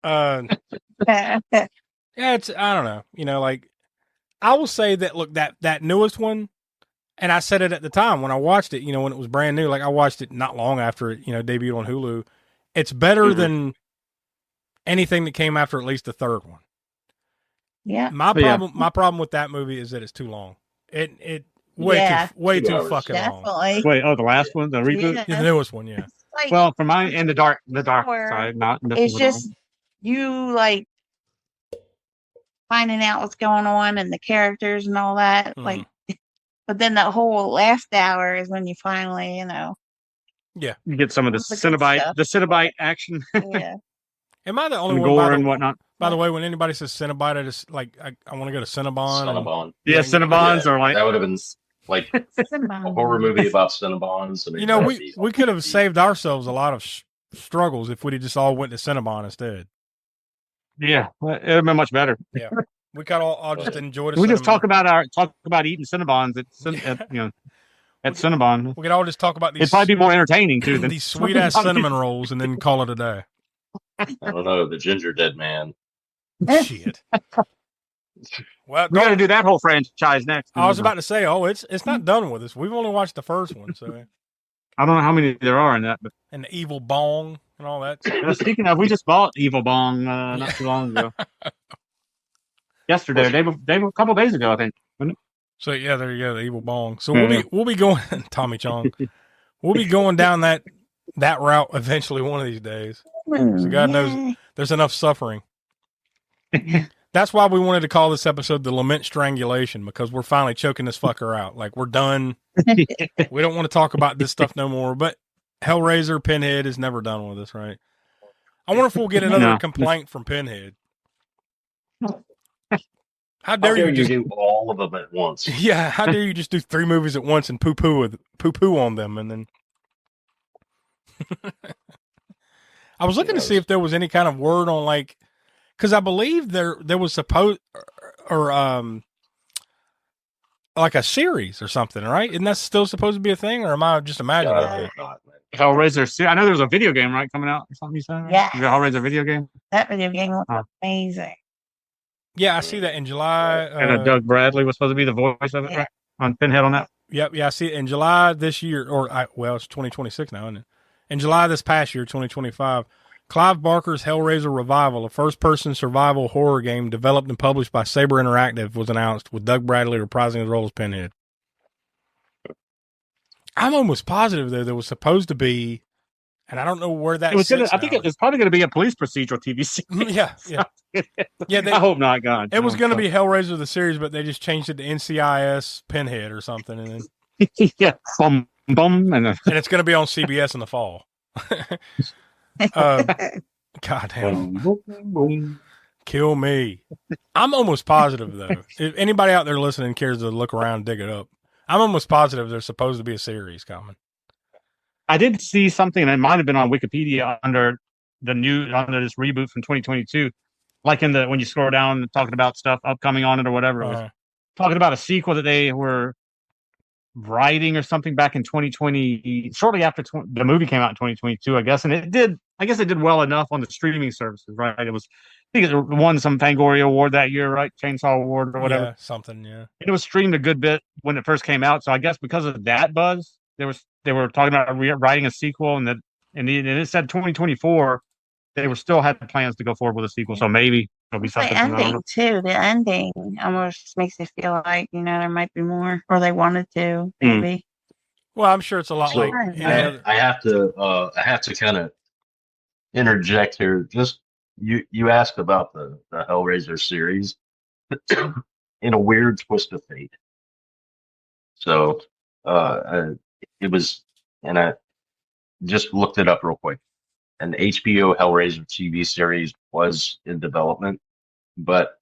Yeah, it's I don't know. I will say that. Look, that newest one, and I said it at the time when I watched it. When it was brand new. I watched it not long after it. Debuted on Hulu. It's better than anything that came after at least the third one. Yeah. My problem with that movie is that it's too long. It way too fucking long. Wait, the last one, the reboot? Yeah, the newest one, yeah. Well, for mine and the dark side, not it's just you finding out what's going on and the characters and all that. But then the whole last hour is when you finally, Yeah. You get some of the Cenobite action. Yeah. Am I the only and one gore and whatnot? By the way, when anybody says Cenobite, I just like I want to go to Cinnabon. Cinnabon. Yeah, Cinnabons are like that would have been like a horror movie about Cinnabons. You know, we could have saved ourselves a lot of struggles if we'd just all went to Cinnabon instead. Yeah, it would have been much better. Yeah, we could all just enjoy it. We just talk about eating Cinnabons at Cinnabon. We could all just talk about these. It'd probably be more entertaining too than these sweet ass cinnamon rolls, and then call it a day. I don't know, the Ginger Dead Man. Shit. Well, we got to do that whole franchise next. I was about to say, it's not done with us. We've only watched the first one, so I don't know how many there are in that. But and the Evil Bong and all that. Speaking of, we just bought Evil Bong not too long ago. Yesterday, they were a couple days ago, I think. So yeah, there you go, the Evil Bong. So we'll be going Tommy Chong. We'll be going down that route eventually one of these days. So God knows there's enough suffering. That's why we wanted to call this episode the Lament Strangulation, because we're finally choking this fucker out. Like, we're done. We don't want to talk about this stuff no more. But Hellraiser, Pinhead is never done with us, right? I wonder if we'll get another complaint from Pinhead. How dare you do all of them at once? Yeah, how dare you just do 3 movies at once and poo-poo on them, and then... I was looking to see if there was any kind of word on, like, because I believe there was supposed or like a series or something, right? Isn't that still supposed to be a thing, or am I just imagining it? Hellraiser. I know there's a video game coming out or something. You said, right? Yeah, the Hellraiser video game. That video game looks amazing. Yeah, I see that in July. And Doug Bradley was supposed to be the voice of it, right? On Pinhead on that. Yep, yeah, I see it in July this year, it's 2026 now, isn't it? In July this past year, 2025. Clive Barker's Hellraiser Revival, a first-person survival horror game developed and published by Saber Interactive, was announced, with Doug Bradley reprising his role as Pinhead. I'm almost positive, though, there was supposed to be, and I don't know where that is. I think it's probably going to be a police procedural TV series. Yeah. I hope not, God. It was going to be Hellraiser the series, but they just changed it to NCIS Pinhead or something, and then yeah, and it's going to be on CBS in the fall. God damn. Kill me. I'm almost positive, though. If anybody out there listening cares to look around and dig it up, I'm almost positive there's supposed to be a series coming. I did see something, and it might have been on Wikipedia under this reboot from 2022, like when you scroll down talking about stuff upcoming on it or whatever. It was talking about a sequel that they were writing or something back in 2020, shortly after the movie came out in 2022, I guess. And it did well enough on the streaming services, right? I think it won some Fangoria award that year, right? Chainsaw Award or whatever. Yeah, something, yeah. It was streamed a good bit when it first came out. So I guess because of that buzz, they were talking about writing a sequel, and it said 2024. They still had plans to go forward with a sequel. So maybe there'll be something. The ending too. The ending almost makes it feel like there might be more, or they wanted to maybe. Well, I'm sure it's a lot like. I have to kind of interject here. Just you asked about the Hellraiser series in a weird twist of fate. So it was, and I just looked it up real quick. An HBO Hellraiser TV series was in development, but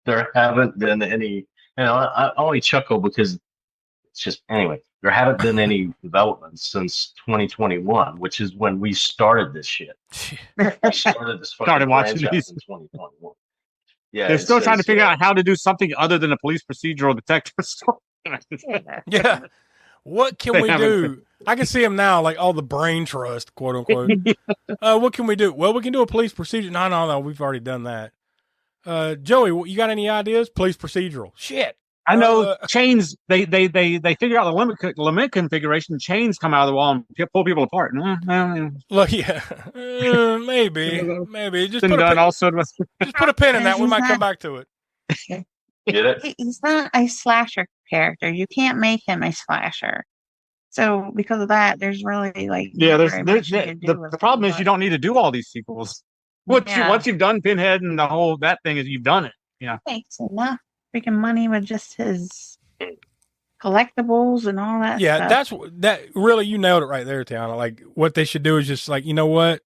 there haven't been any. I only chuckle because it's just, anyway, there haven't been any developments since 2021, which is when we started this shit. We started watching these in 2021. Yeah, they're still trying to figure out how to do something other than a police procedural detective story. Yeah. What can we do? I can see him now, like all the brain trust, quote unquote. What can we do? Well, we can do a police procedure. No, we've already done that. Joey, you got any ideas? Police procedural. Shit. I know chains. They figure out the limit configuration. Chains come out of the wall and pull people apart. Look, yeah, maybe. Just put a pin in that. We might come back to it. Get it? He's not a slasher character. You can't make him a slasher. So because of that, there's really the problem is you don't need to do all these sequels. Once you've done Pinhead and that thing is you've done it. Yeah, he makes enough freaking money with just his collectibles and all that stuff. that really, you nailed it right there, Tiana. Like, what they should do is just like, you know what?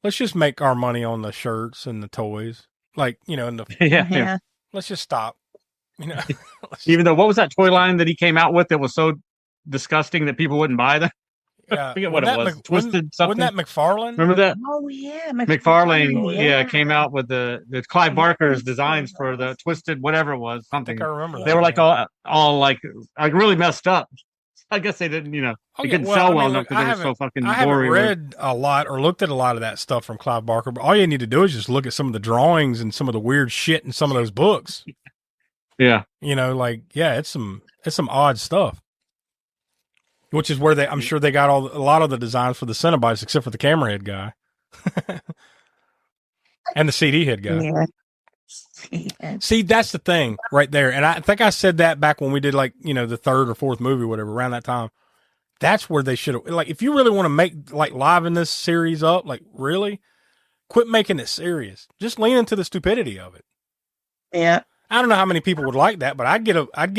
Let's just make our money on the shirts and the toys. Like, you know, and the Yeah. let's just stop. You know, Even though, what was that toy line that he came out with that was so disgusting that people wouldn't buy them? yeah, I forget what it was. Twisted Wasn't something. that McFarlane? Remember that? Oh yeah, McFarlane, came out with the Clive Barker's designs for the Twisted whatever it was, I something. think I remember that. They were like all like really messed up. I guess they didn't, they couldn't sell well enough because they were so fucking I haven't gory. read a lot or looked at a lot of that stuff from Clive Barker, but all you need to do is just look at some of the drawings and some of the weird shit in some of those books. Yeah. You know, like, yeah, it's some odd stuff. Which is where I'm sure they got a lot of the designs for the Cenobites, except for the camera head guy. And the CD head guy. Yeah. See, that's the thing right there. And I think I said that back when we did, like, you know, the third or fourth movie, whatever, around that time. That's where they should have, like, if you really want to make, like, liven this series up, like, really, quit making it serious. Just lean into the stupidity of it. Yeah. I don't know how many people would like that, but I'd get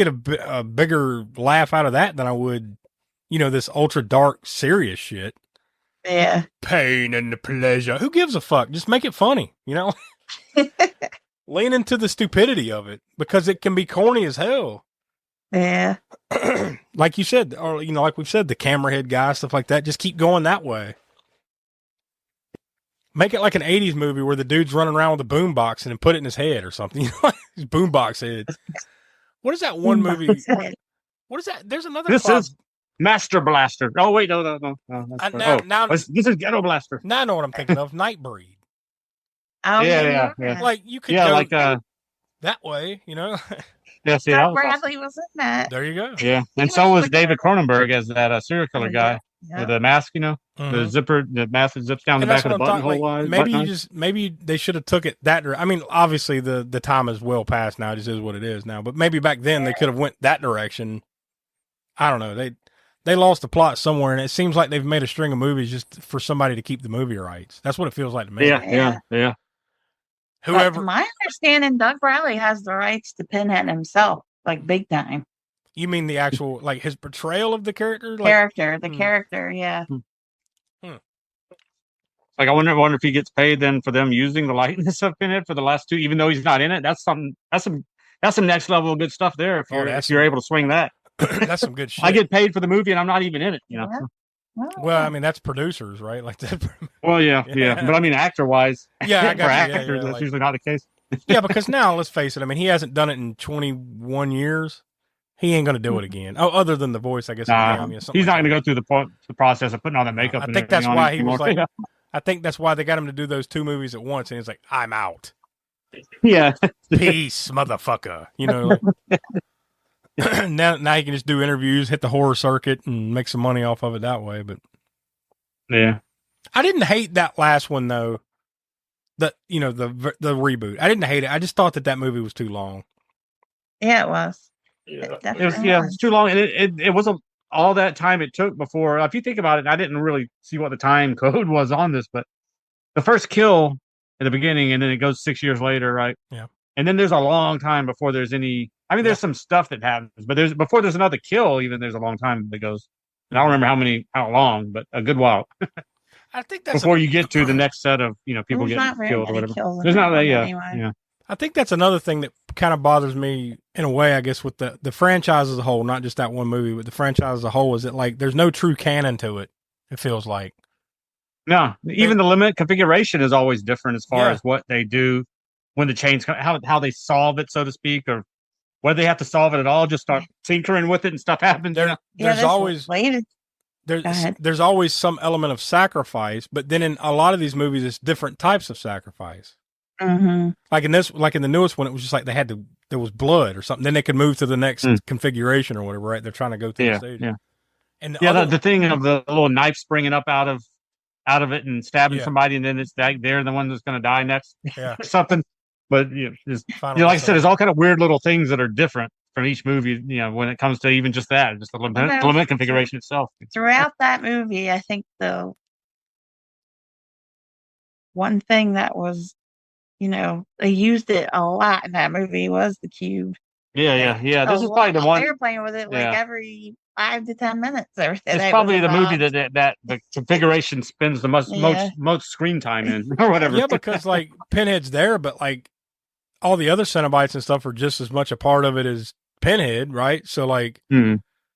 a bigger laugh out of that than I would, you know, this ultra dark, serious shit. Yeah. Pain and the pleasure. Who gives a fuck? Just make it funny, you know? Lean into the stupidity of it because it can be corny as hell. Yeah. Like you said, or, you know, like we've said, the camera head guy, stuff like that. Just keep going that way. Make it like an 80s movie where the dude's running around with a boombox and then put it in his head or something. You know, his boombox head. What is that one movie? What is that? There's another. This is Master Blaster. Oh, wait, no. This is Ghetto Blaster. Now I know what I'm thinking of. Nightbreed. Oh, yeah. Like, you could go like that way, you know? Yeah, see, Doug Bradley was in that. There you go. Yeah, and so was David Cronenberg as that serial killer guy with the mask, you know, the zipper, the mask that zips down the back of the buttonhole. Like, maybe they should have took it that direction. I mean, obviously the time is well past now. It just is what it is now. But maybe back then they could have went that direction. I don't know. They lost the plot somewhere, and it seems like they've made a string of movies just for somebody to keep the movie rights. That's what it feels like to me. Yeah. Whoever. But to my understanding, Doug Bradley has the rights to Pinhead himself, like big time. You mean the actual, like, his portrayal of the character? The character, yeah. Like, I wonder if he gets paid then for them using the likeness of Pinhead for the last two, even though he's not in it. That's some next level of good stuff there. If you're able to swing that, that's some good shit. I get paid for the movie and I'm not even in it. You know. Yeah. Well, I mean, that's producers, right? Like that. Well, yeah. But I mean, actor-wise, yeah, I got for you. actors, that's like, usually not the case. Yeah, because now, let's face it. I mean, he hasn't done it in 21 years. He ain't going to do it again. Oh, other than the voice, I guess. He's not going to go through the process of putting on the makeup. I think that's why he was like. I think that's why they got him to do those two movies at once, and he's like, "I'm out." Yeah. Peace, motherfucker. You know. Like, now he can just do interviews, hit the horror circuit, and make some money off of it that way. But yeah, I didn't hate that last one though. The reboot. I didn't hate it. I just thought that movie was too long. Yeah, it was. It was too long, and it wasn't all that time it took before. If you think about it, I didn't really see what the time code was on this, but the first kill at the beginning, and then it goes 6 years later, right? Yeah. And then there's a long time before there's any. I mean, there's some stuff that happens, but before there's another kill. Even there's a long time that goes. And I don't remember how long, but a good while. I think that's before you get to the next set of people getting killed or whatever. There's not that yeah. I think that's another thing that kind of bothers me in a way, I guess, with the franchise as a whole, not just that one movie, but the franchise as a whole, is that like there's no true canon to it. It feels like. No, even the limit configuration is always different as far as what they do when the chains come, how they solve it, so to speak, or whether they have to solve it at all, just start tinkering with it and stuff happens. There's always there's always some element of sacrifice, but then in a lot of these movies, it's different types of sacrifice. Mm-hmm. Like in the newest one, it was just like there was blood or something. Then they could move to the next configuration or whatever, right? They're trying to go through the stage. Yeah. And the thing of the little knife springing up out of it and stabbing somebody, and then it's they're the one that's going to die next, or something. But like I said, there's all kind of weird little things that are different from each movie. When it comes to even just that, just the limit configuration itself. Throughout that movie, I think the one thing that was, they used it a lot in that movie was the cube. Yeah. This is probably the one. They were playing with it like every 5 to 10 minutes. It's probably the movie that the configuration spends the most screen time in, or whatever. Yeah, because like Pinhead's there, but like all the other Cenobites and stuff are just as much a part of it as Pinhead, right? So like,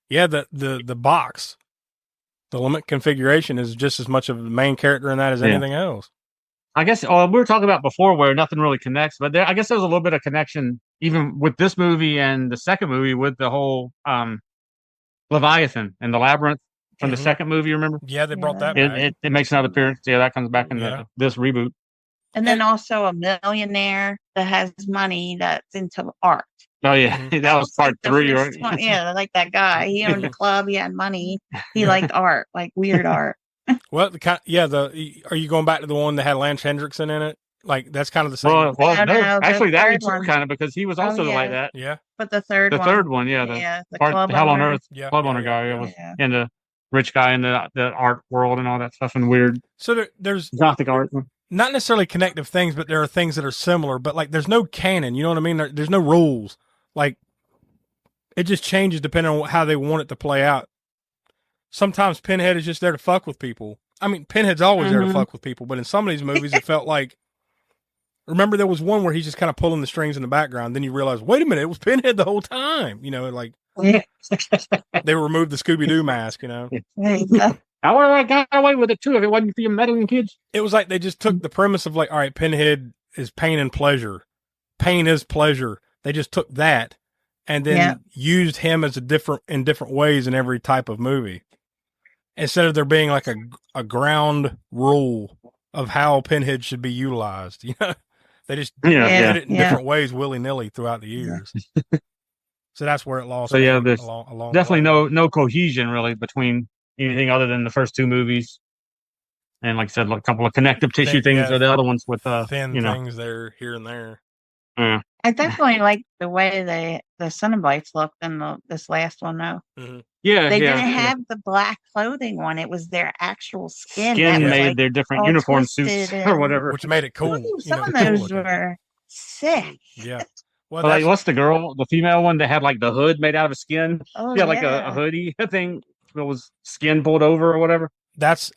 yeah, the box, the limit configuration is just as much of the main character in that as anything else. I guess we were talking about before where nothing really connects, but I guess there was a little bit of connection even with this movie and the second movie with the whole Leviathan and the Labyrinth from the second movie. Remember? Yeah, they brought that back. It makes another appearance. Yeah, that comes back in this reboot. And then also a millionaire that has money that's into art. Oh yeah, that was part 3, right? Yeah, like that guy. He owned a club. He had money. He liked art, like weird art. Well, are you going back to the one that had Lance Hendrickson in it? Like that's kind of the same. Well, no, actually, that was kind of because he was also like that. Yeah, but the third one, the Hell on Earth club owner guy was in the rich guy in the art world and all that stuff and weird. So there's Gothic art. Not necessarily connective things, but there are things that are similar. But like, there's no canon. You know what I mean? There's no rules. Like, it just changes depending on how they want it to play out. Sometimes Pinhead is just there to fuck with people. I mean, Pinhead's always there to fuck with people, but in some of these movies, it felt like. Remember, there was one where he's just kind of pulling the strings in the background. Then you realize, wait a minute, it was Pinhead the whole time. You know, like they removed the Scooby-Doo mask. You know, I would have got away with it too if it wasn't for you meddling kids. It was like they just took the premise of like, all right, Pinhead is pain and pleasure. Pain is pleasure. They just took that and then used him as in different ways in every type of movie. Instead of there being like a ground rule of how Pinhead should be utilized, you know. They just did it in different ways, willy nilly, throughout the years. So that's where it lost. So there's definitely no cohesion really between anything other than the first 2 movies, and like I said, a couple of connective tissue things, or the other ones with thin things there, here and there. Yeah, I definitely like the way the Cenobites looked in this last one, though. Mm-hmm. Yeah, they didn't have the black clothing one; it was their actual skin. Skin made their different uniform suits or whatever, which made it cool. Some of those were sick. Yeah. Well, like what's the female one that had like the hood made out of skin? Oh, like a hoodie thing that was skin pulled over or whatever. That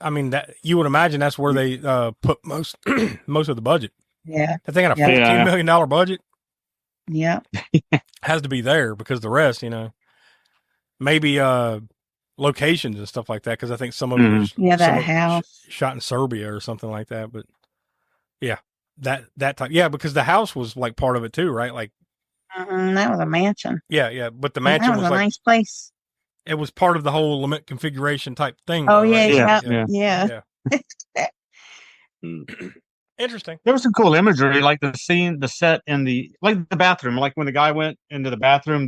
you would imagine that's where they put most of the budget. Yeah, I think had a $14 million budget. Yeah, has to be there because the rest, you know, maybe locations and stuff like that. Because I think some of it was that house shot in Serbia or something like that. But yeah, that type. Yeah, because the house was like part of it too, right? Like that was a mansion. Yeah, but the mansion was a like, nice place. It was part of the whole Lament configuration type thing. Oh, though, right? Yeah. Interesting. There was some cool imagery, like the set in the bathroom, like when the guy went into the bathroom,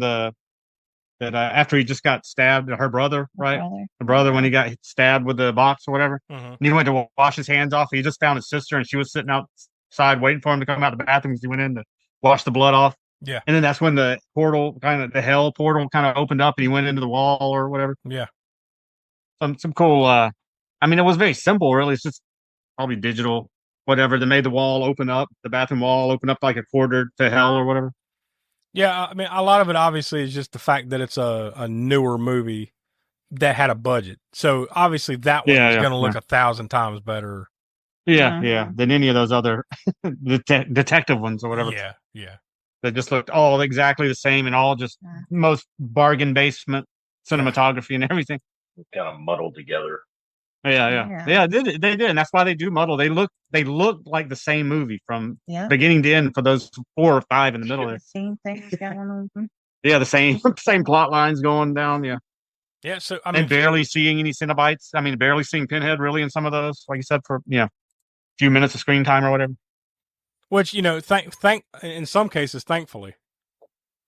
after he just got stabbed, her brother, right? The brother when he got stabbed with the box or whatever, and he went to wash his hands off. He just found his sister, and she was sitting outside waiting for him to come out of the bathroom because he went in to wash the blood off. Yeah. And then that's when the hell portal kind of opened up, and he went into the wall or whatever. Yeah. Some cool. I mean, it was very simple, really. It's just probably digital. Whatever, they made the wall open up, the bathroom wall open up like a quarter to hell or whatever. Yeah, I mean, a lot of it obviously is just the fact that it's a newer movie that had a budget. So obviously that one is going to look 1,000 times better. Yeah, than any of those other detective ones or whatever. Yeah. They just looked all exactly the same and all just most bargain basement cinematography and everything. Kind of muddled together. Yeah. They did, and that's why they do muddle. They look like the same movie from beginning to end for those 4 or 5 in the middle there. The same things going on. Yeah, the same plot lines going down. Yeah. So I mean, and barely seeing any Cenobites. I mean, barely seeing Pinhead really in some of those, like you said, for a few minutes of screen time or whatever. Which thank in some cases, thankfully.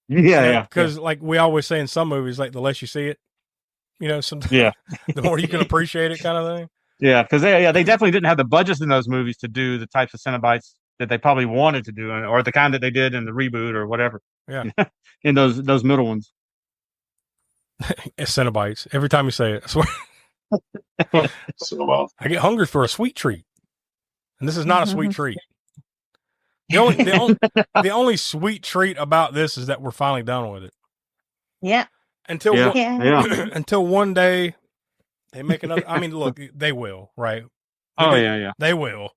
Yeah. Because like we always say in some movies, like the less you see it. The more you can appreciate it, kind of thing. Yeah, because they definitely didn't have the budgets in those movies to do the types of Cenobites that they probably wanted to do, or the kind that they did in the reboot or whatever. Yeah, in those middle ones. Cenobites. Every time you say it, I swear. I get hungry for a sweet treat, and this is not a sweet treat. The only sweet treat about this is that we're finally done with it. Yeah. Until Yeah. until one day they make another. I mean, look, they will, right? They will.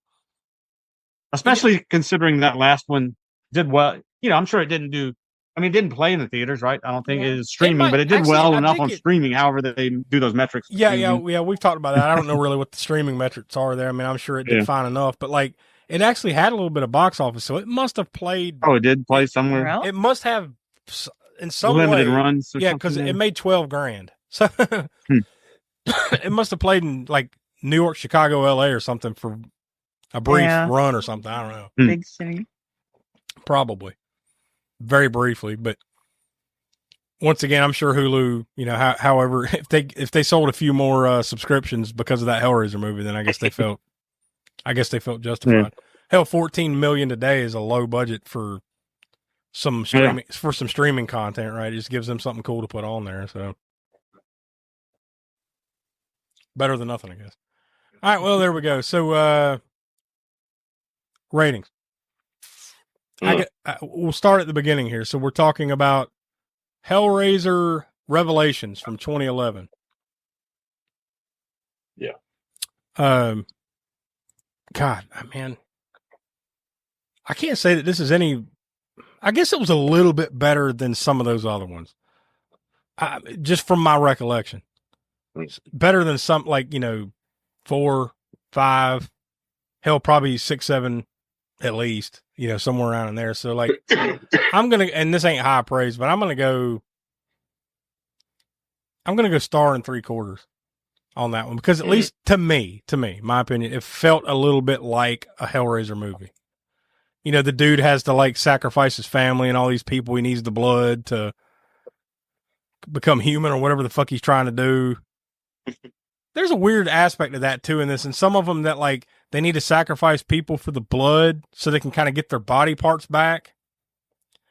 Especially considering that last one did well. I'm sure it didn't do. I mean, it didn't play in the theaters, right? I don't think it is streaming, but it did well enough on streaming. However, they do those metrics. Yeah. We've talked about that. I don't know really what the streaming metrics are there. I mean, I'm sure it did fine enough, but like it actually had a little bit of box office, so it must have played. Oh, it did play somewhere. It must have in some limited way, runs. Yeah, because it made $12,000. So it must have played in like New York, Chicago, LA, or something for a brief run or something. I don't know. Big city. Probably. Very briefly, but once again, I'm sure Hulu, however, if they sold a few more subscriptions because of that Hellraiser movie, then I guess they felt justified. Yeah. Hell, 14 million today is a low budget for some streaming content, right? It just gives them something cool to put on there. So better than nothing, I guess. All right, well, there we go. So ratings. We'll start at the beginning here. So we're talking about Hellraiser Revelations from 2011. Yeah. God, man, I can't say that this is any. I guess it was a little bit better than some of those other ones. Just from my recollection, better than some, like 4, 5, hell, probably 6, 7, at least. Somewhere around in there. So like, I'm gonna, and this ain't high praise, but I'm gonna go star and 3/4 on that one, because at least to me, my opinion, it felt a little bit like a Hellraiser movie. The dude has to like sacrifice his family and all these people. He needs the blood to become human or whatever the fuck he's trying to do. There's a weird aspect of that too in this, and some of them that like they need to sacrifice people for the blood so they can kind of get their body parts back.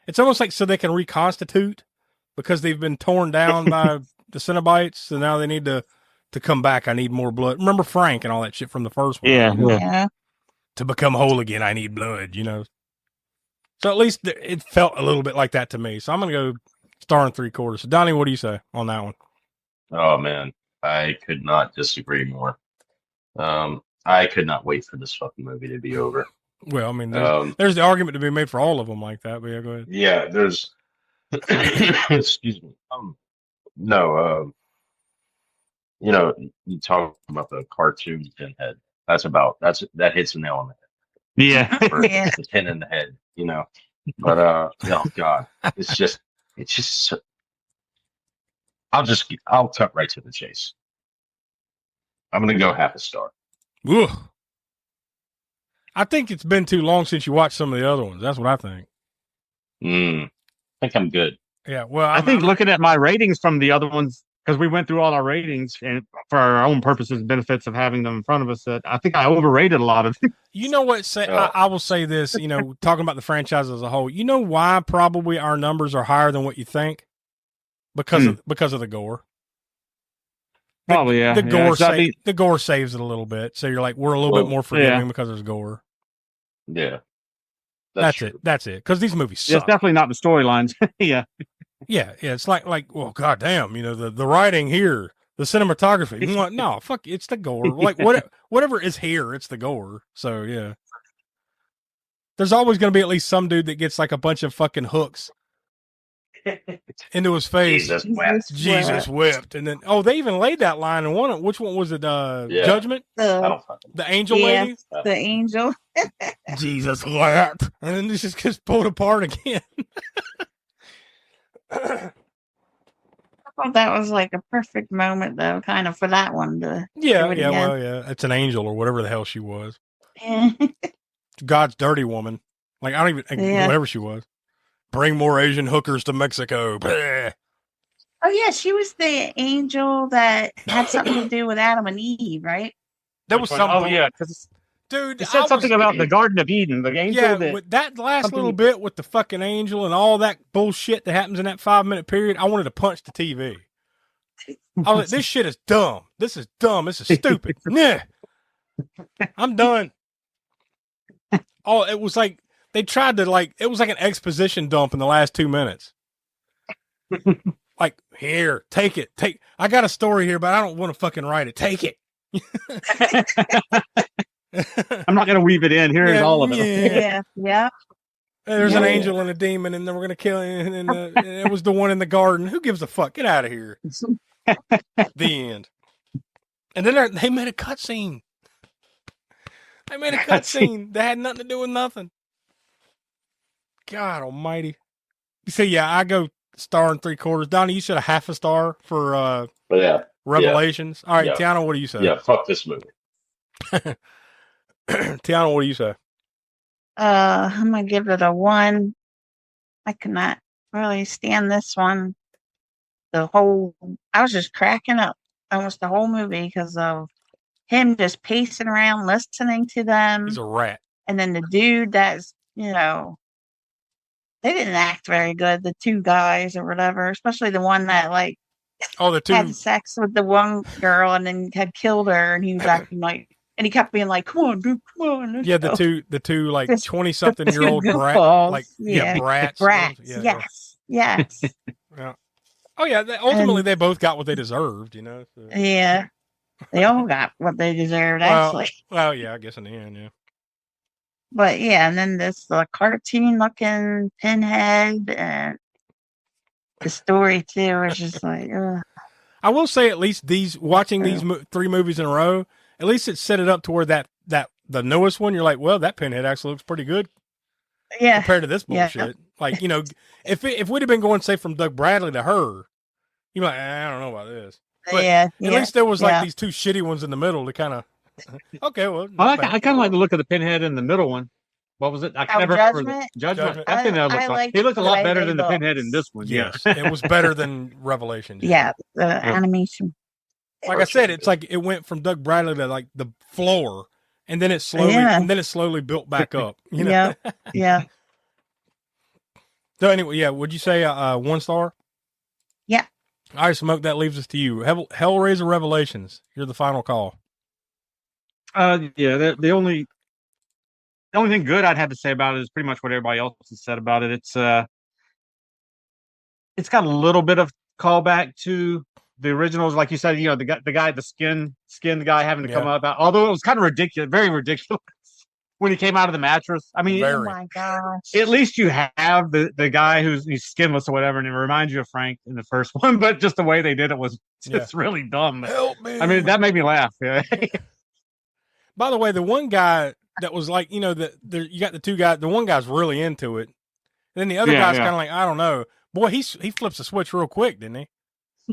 It's almost like so they can reconstitute because they've been torn down by the Cenobites, so now they need to come back. I need more blood. Remember Frank and all that shit from the first one? Yeah. To become whole again, I need blood. So at least it felt a little bit like that to me. So I'm gonna go star and 3/4. So Donnie, what do you say on that one? Oh man, I could not disagree more. I could not wait for this fucking movie to be over. Well, I mean, there's the argument to be made for all of them like that. But yeah, go ahead. Yeah, there's. Excuse me. No. You talk about the cartoon pinhead. That hits the nail on the head. Yeah. The pin in the head. But oh god, it's just. I'll cut right to the chase. I'm gonna go half a star. Ugh. I think it's been too long since you watched some of the other ones. That's what I think. I think I'm good. Yeah, well, I think looking at my ratings from the other ones, because we went through all our ratings and for our own purposes and benefits of having them in front of us, that I think I overrated a lot of them. You know what? I will say this. Talking about the franchise as a whole. You know why probably our numbers are higher than what you think? Because of the gore. Probably, yeah. The gore saves it a little bit. So you're like, we're a little bit more forgiving because there's gore. Yeah. That's it. Because these movies suck. Yeah, it's definitely not the storylines. Yeah. Yeah. It's like, well, goddamn, the writing here, the cinematography. No, fuck, it's the gore. Like, whatever is here, it's the gore. So, yeah. There's always going to be at least some dude that gets like a bunch of fucking hooks into his face. Jesus wept. And then, they even laid that line in one. Which one was it? Judgment? The angel lady? The angel. Jesus wept. And then this just gets pulled apart again. I thought that was like a perfect moment, though, kind of for that one. It's an angel or whatever the hell she was. God's dirty woman. Like, I don't even, whatever she was. Bring more Asian hookers to Mexico. Bleh. Oh, yeah, she was the angel that had something to do with Adam and Eve, right? There was something. Oh, yeah, because dude, it said something about the Garden of Eden, the angel. Yeah, with that last little bit with the fucking angel and all that bullshit that happens in that 5-minute period, I wanted to punch the TV. I was like, this shit is dumb. This is dumb. This is stupid. Nah. I'm done. Oh, it was like They tried to it was like an exposition dump in the last 2 minutes. Like, here, take it. I got a story here, but I don't want to fucking write it. Take it. I'm not going to weave it in. Here's all of it. Yeah. There's an angel and a demon, and then we're going to kill him. And it was the one in the garden. Who gives a fuck? Get out of here. The end. And then they made a cutscene. They made a cutscene that had nothing to do with nothing. God almighty. You say, yeah, I go 1 3/4. Donnie, you said a half a star for Revelations. All right, Tiana, what do you say? Yeah, fuck this movie. Tiana, what do you say? I'm gonna give it a 1. I could not really stand this one. I was just cracking up almost the whole movie because of him just pacing around, listening to them. He's a rat. And then the dude that's, they didn't act very good, the 2 guys or whatever, especially the one that the 2 had sex with the one girl and then had killed her, and he was acting and he kept being like, "Come on, dude, come on." Yeah, the two 20-something-year-old brats. Brats. Yes. Yeah. Oh yeah. Ultimately, they both got what they deserved. So. Yeah, they all got what they deserved. Actually. Well, yeah, I guess in the end, yeah. But yeah, and then this cartoon-looking pinhead, and the story too was just like. Ugh. I will say, at least watching these 3 movies in a row, at least it set it up to where that the newest one, you're like, well, that pinhead actually looks pretty good. Yeah. Compared to this bullshit. Yeah. If we'd have been going, say, from Doug Bradley to her, you're like, I don't know about this. But at least there was these 2 shitty ones in the middle to kind of, okay, well. I kind of like the look of the pinhead in the middle one. What was it? I never Judgment. Judgment. That pinhead he looked a lot better than the pinhead in this one. Yes, it was better than Revelation. Yeah, the animation. Like I said, it's like it went from Doug Bradley to the floor, and then it slowly built back up. Yeah. So anyway, would you say 1 star? Yeah. All right, Smoke. That leaves us to you. Hellraiser Revelations. You're the final call. The only thing good I'd have to say about it is pretty much what everybody else has said about it. It's got a little bit of callback to the originals, like you said. The skinned guy having to come up. Although it was kind of ridiculous, very ridiculous when he came out of the mattress. I mean, oh my gosh! At least you have the guy he's skinless or whatever, and it reminds you of Frank in the first one. But just the way they did it was just really dumb. Help me! I mean, that made me laugh. Yeah. By the way, the one guy that was like, you got the 2 guys. The one guy's really into it. And then the other guy's kind of like, I don't know. Boy, he flips a switch real quick, didn't he?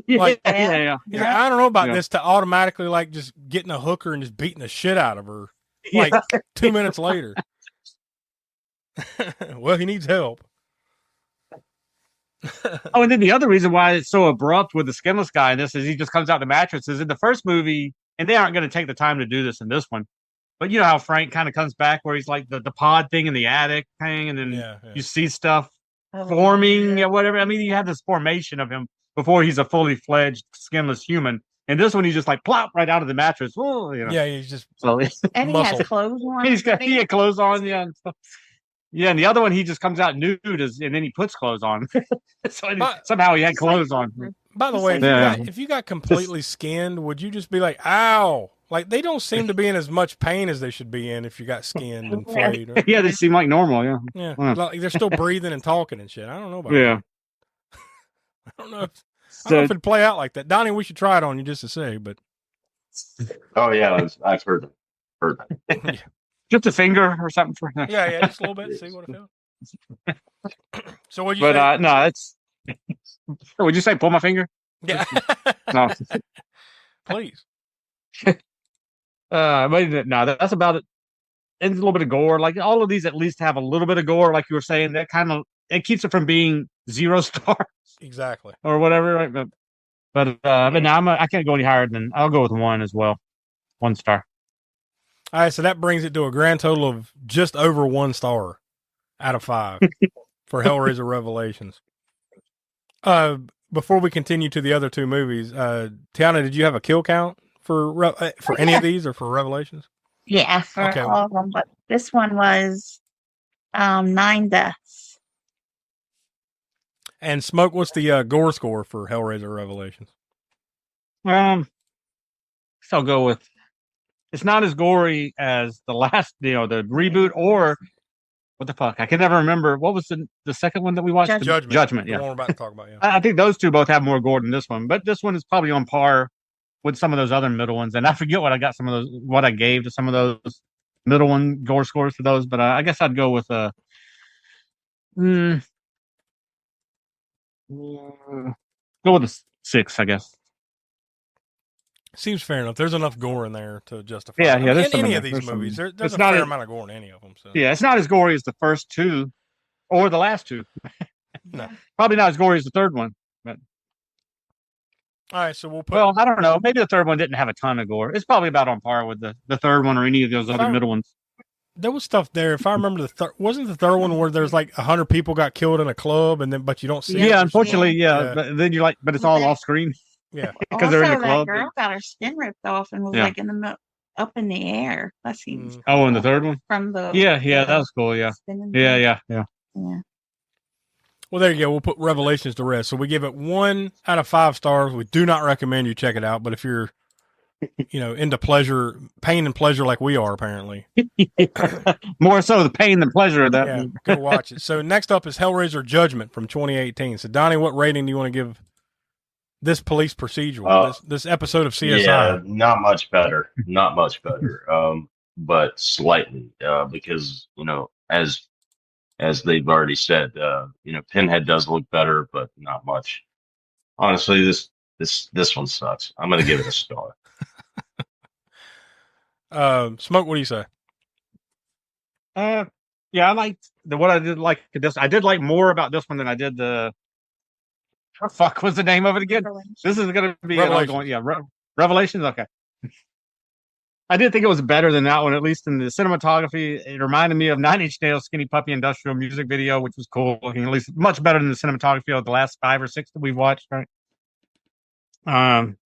Yeah. Like, I don't know about this, to automatically just getting a hooker and just beating the shit out of her 2 minutes later. Well, he needs help. And then the other reason why it's so abrupt with the skinless guy in this is he just comes out the mattress. Is in the first movie, and they aren't going to take the time to do this in this one. But you know how Frank kind of comes back where he's like the pod thing in the attic thing, and then you see stuff forming or whatever. I mean, you have this formation of him before he's a fully fledged skinless human. And this one, he just plop right out of the mattress. Well, Yeah, he's just and he has clothes on. He had clothes on, and the other one, he just comes out nude, and then he puts clothes on. Somehow he had clothes on. By the way, if you got completely skinned, would you just be like, ow? Like, they don't seem to be in as much pain as they should be in if you got skinned and flayed. Yeah, they seem like normal, Yeah. Like they're still breathing and talking and shit. I don't know about that. I don't know. I don't know if it'd play out like that. Donnie, we should try it on you just to see, but. Oh, yeah, I've heard that. Just a finger or something for that. Yeah, just a little bit. See what it feels. So what'd you say? But, no, it's. Would you say pull my finger? Yeah. No. Please. But no, that's about it. And a little bit of gore. Like, all of these at least have a little bit of gore, like you were saying. That kind of it keeps it from being 0 stars. Exactly. Or whatever. Right? But now I can't go any higher than I'll go with 1 as well. 1 star. All right, so that brings it to a grand total of just over 1 star out of 5 for Hellraiser Revelations. Before we continue to the other 2 movies, Tiana, did you have a kill count for any of these or for Revelations? Yeah, for all of them. But this one was 9 deaths. And Smoke, what's the gore score for Hellraiser Revelations? So I'll go with. It's not as gory as the last, the reboot, or what the fuck? I can never remember. What was the second one that we watched? Judgment. Yeah, The one we're about to talk about. Yeah. I think those two both have more gore than this one, but this one is probably on par with some of those other middle ones. And I forget what I gave to some of those middle one gore scores for those. But I guess I'd go with go with a 6, I guess. Seems fair enough. There's enough gore in there to justify. Yeah, it. yeah. In any of these movies, there's a fair amount of gore in any of them. So. Yeah, it's not as gory as the first two, or the last two. No, probably not as gory as the third one. But all right, so we'll put. Well, I don't know. Maybe the third one didn't have a ton of gore. It's probably about on par with the third one or any of those other middle ones. There was stuff there. If I remember, wasn't the third one where there's like 100 people got killed in a club, and then but you don't see. Yeah, unfortunately, yeah. But then you're like, but it's all off screen. Yeah, because they're in the club. That girl got her skin ripped off and was like up in the air. That seems. Oh, and the third one from the. Yeah, that was cool. Yeah, yeah. Well, there you go. We'll put Revelations to rest. So we give it 1 out of 5 stars. We do not recommend you check it out, but if you're, into pleasure, pain and pleasure like we are, apparently. More so the pain than pleasure of that. Yeah, go watch it. So next up is Hellraiser Judgment from 2018. So Donnie, what rating do you want to give this police procedural, this episode of CSI? Yeah, not much better. Not much better. But slightly, because, as they've already said, Pinhead does look better, but not much. Honestly, this one sucks. I'm going to give it a star. Smoke, what do you say? Yeah, I liked what I did like this. I did like more about this one than I did the. What the fuck was the name of it again? This is going to be Revelations. Okay. I did think it was better than that one, at least in the cinematography. It reminded me of 9 Inch Nails' Skinny Puppy Industrial music video, which was cool looking, at least much better than the cinematography of the last 5 or 6 that we've watched, right?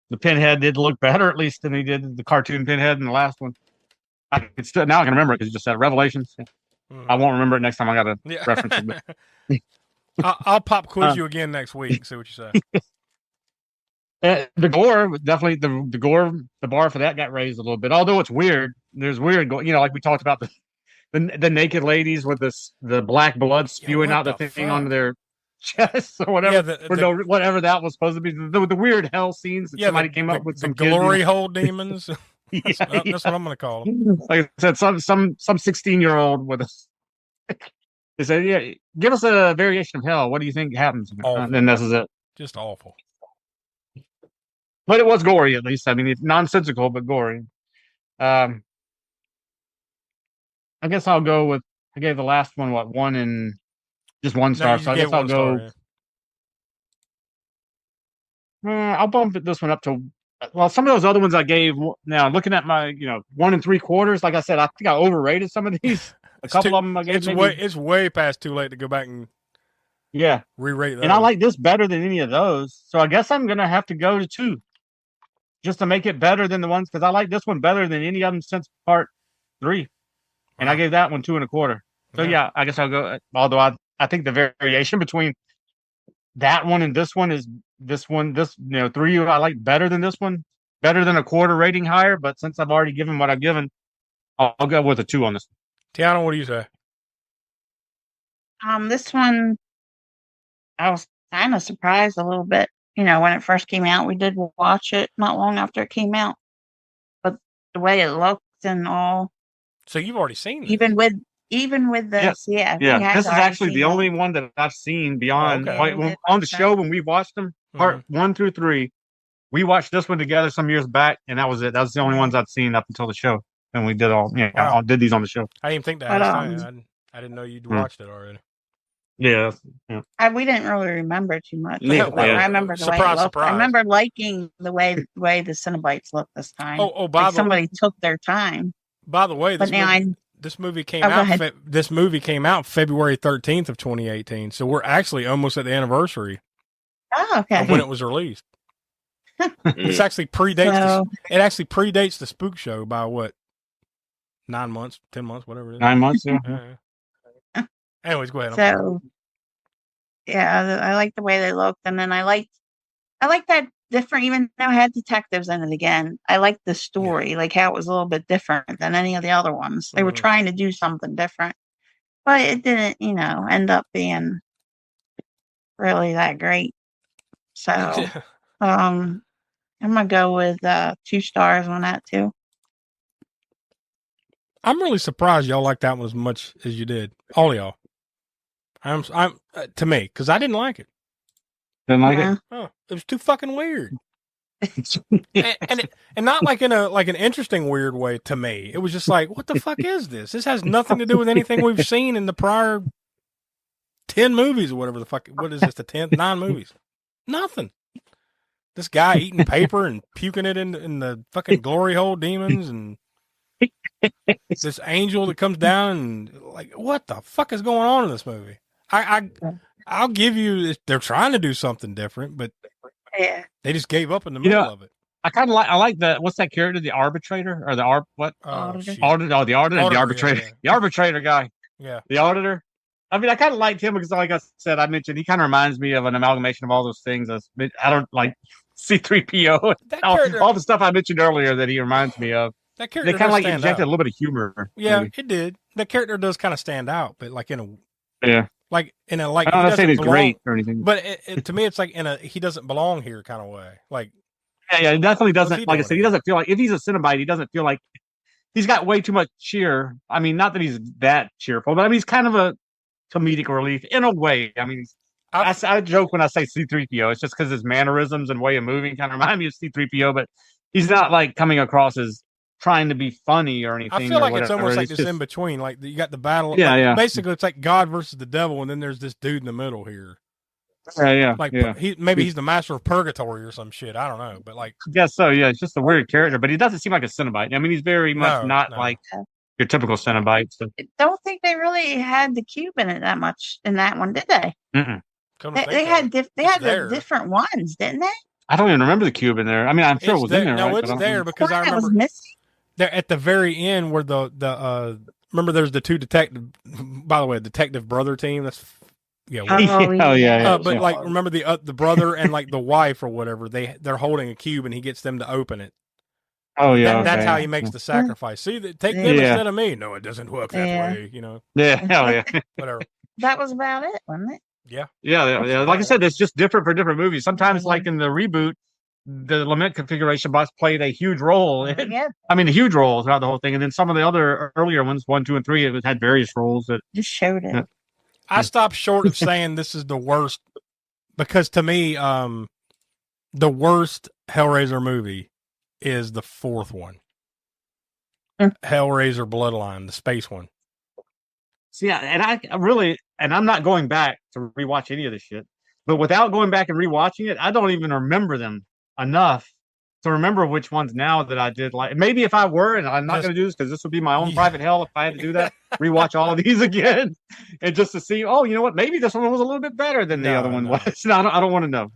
The Pinhead did look better, at least, than he did the cartoon Pinhead in the last one. Now I can remember it because you just said Revelations. I won't remember it next time I got to reference it. I'll pop quiz you again next week. See what you say. The gore, definitely the gore, the bar for that got raised a little bit. Although it's weird, there's weird, like we talked about the naked ladies with the black blood spewing out the thing onto their chest or whatever, whatever that was supposed to be. The weird hell scenes that somebody came up with. Some glory hole demons. That's what I'm going to call them. Like I said, some 16-year-old with a. They said, "Yeah, give us a variation of hell. What do you think happens?" And this is it. Just awful. But it was gory, at least. I mean, it's nonsensical, but gory. I guess I'll go with. I gave the last one 1 and just 1 star. So I guess I'll go. I'll bump this one up to. Well, some of those other ones I gave. Now looking at my, 1 3/4. Like I said, I think I overrated some of these. A couple of them I gave. It's way past too late to go back and re-rate those. And I like this better than any of those. So I guess I'm gonna have to go to 2. Just to make it better than the ones, because I like this one better than any of them since part 3. And I gave that one 2 1/4. So yeah, I guess I'll go. Although I think the variation between that one and this one is this 3 I like better than this one, better than 1/4 rating higher. But since I've already given what I've given, I'll go with a 2 on this. Tiana, what do you say? This one, I was kind of surprised a little bit. When it first came out, we did watch it not long after it came out. But the way it looked and all. So you've already seen it? Even with this, yeah. This is actually the only one that I've seen beyond on the show when we watched them, part 1 through 3. We watched this one together some years back, and that was it. That was the only ones I'd seen up until the show. And we did I did these on the show. I didn't think that. I didn't know you'd watched it already. Yeah. We didn't really remember too much. Yeah. I remember the way it looked. I remember liking the way the Cenobites looked this time. Somebody took their time. By the way, this movie came out. This movie came out February 13th of 2018. So we're actually almost at the anniversary. Oh, okay. Of when it was released. It actually predates. It actually predates the Spookshow by what? 9 months, 10 months, whatever it is. 9 months, yeah. Anyways, go ahead. So yeah, I like the way they looked, and then I like that different. Even though it had detectives in it again, I liked the story, like how it was a little bit different than any of the other ones. They were trying to do something different, but it didn't, end up being really that great. So, I'm gonna go with 2 stars on that too. I'm really surprised y'all like that one as much as you did, all of y'all. I'm to me, because I didn't like it. Didn't like it? Oh, it was too fucking weird. and not like in an interesting weird way to me. It was just like, what the fuck is this? This has nothing to do with anything we've seen in the prior 10 movies or whatever the fuck. What is this? The 10th 9 movies? Nothing. This guy eating paper and puking it in the fucking glory hole demons, and this angel that comes down, and like, what the fuck is going on in this movie? I'll give you, they're trying to do something different, but they just gave up in the middle of it. I like the, what's that character? The arbitrator or the auditor? The auditor, the arbitrator, the arbitrator guy. Yeah, the auditor. I mean, I kind of liked him because, like I said, I mentioned he kind of reminds me of an amalgamation of all those things. I don't like C-3PO. All the stuff I mentioned earlier that he reminds me of. That character, they kind of like injected a little bit of humor. Yeah, maybe. It did. That character does kind of stand out, but like in a like I'm not saying he's great or anything, but to me, it's like he doesn't belong here kind of way. Like, yeah, he definitely doesn't. Like I said, he doesn't feel like, if he's a Cenobite, he doesn't feel like he's got way too much cheer. I mean, not that he's that cheerful, but I mean, he's kind of a comedic relief in a way. I mean, I joke when I say C-3PO. It's just because his mannerisms and way of moving kind of remind me of C-3PO, but he's not like coming across as trying to be funny or anything. I feel like it's almost like this in between. Like you got the battle. Yeah. Basically, it's like God versus the devil, and then there's this dude in the middle here. Yeah. Like he's the master of purgatory or some shit. I don't know, but like, I guess so. Yeah, it's just a weird character, but he doesn't seem like a Cenobite. I mean, he's very much not like your typical Cenobite. So. I don't think they really had the cube in it that much in that one, did they? They had the different ones, didn't they? I don't even remember the cube in there. I mean, I'm sure it was in there. No, right? it's there because I remember. There at the very end where the remember there's the 2 by the way, detective brother team. That's but like remember the brother and like the wife or whatever, they're holding a cube and he gets them to open it. That's how he makes the sacrifice. See, take them instead of me. No, it doesn't work that way. Whatever. That was about it, wasn't it? Yeah. Like I said, it's just different for different movies. Sometimes, like in the reboot, the Lament configuration box played a huge role. I mean, a huge role throughout the whole thing. And then some of the other earlier ones, 1, 2, and 3, it had various roles that just showed it. I stopped short of saying this is the worst because to me, the worst Hellraiser movie is the 4th one. Hellraiser Bloodline, the space one. See, and I'm not going back to rewatch any of this shit, but without going back and rewatching it, I don't even remember them enough to remember which ones now that I did like. Maybe if I were, and I'm not going to do this because this would be my own private hell if I had to do that, rewatch all of these again, and just to see, oh, you know what, maybe this one was a little bit better than the other one was. No, I don't want to know.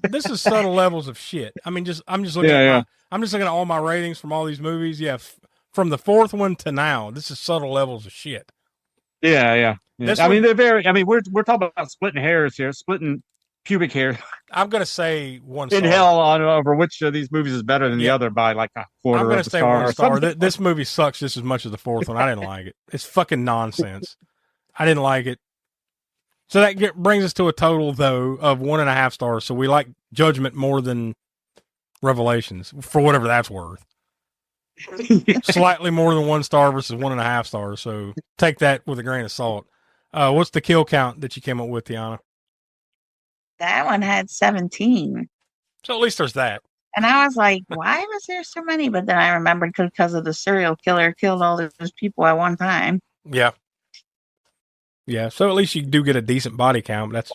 This is subtle levels of shit. I mean, I'm just looking at all my ratings from all these movies. Yeah, from the 4th one to now, this is subtle levels of shit. Yeah. I mean, they're very. I mean, we're talking about splitting hairs here, splitting pubic hair. I'm gonna say 1 star. In hell over which of these movies is better than the other by like a quarter. I'm gonna say 1 star. This movie sucks just as much as the 4th one. I didn't like it. It's fucking nonsense. I didn't like it. So that brings us to a total though of 1.5 stars. So we like Judgment more than Revelations for whatever that's worth. Slightly more than 1 star versus 1.5 stars. So take that with a grain of salt. What's the kill count that you came up with, Tiana? That one had 17. So at least there's that. And I was like, why was there so many? But then I remembered because of the serial killer killed all those people at one time. Yeah. So at least you do get a decent body count. That's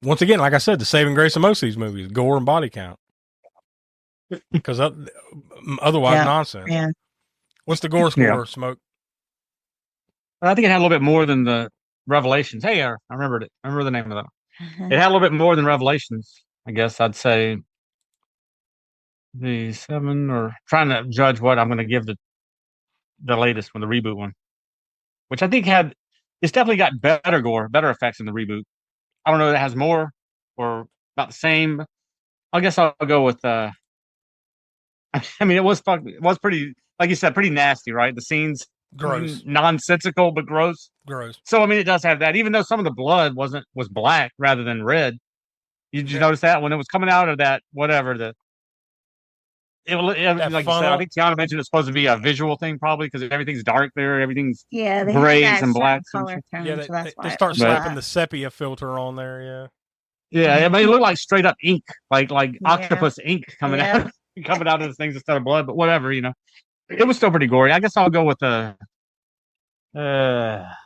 once again, like I said, the saving grace of most of these movies, gore and body count. Because otherwise, nonsense. Yeah. What's the gore score, Smoke? I think it had a little bit more than the Revelations. Hey, I remembered it. I remember the name of that. It had a little bit more than Revelations. I guess I'd say the 7, or trying to judge what I'm going to give the latest one, the reboot one, which I think had it's definitely got better gore, better effects in the reboot. I don't know if it has more or about the same. I guess I'll go with. I mean, it was pretty, like you said, pretty nasty, right? The scenes Gross. nonsensical but gross. Gross. So I mean, it does have that. Even though some of the blood was black rather than red. Did you notice that when it was coming out of that whatever the like you said, I think Tiana mentioned it's supposed to be a visual thing probably because everything's dark there, everything's grays and blacks. Color tone, Yeah, so that's they start slapping the sepia filter on there. Yeah. Yeah, it may look like straight up ink, like octopus ink coming out of the things instead of blood, but whatever, you know. It was still pretty gory. I guess I'll go with the.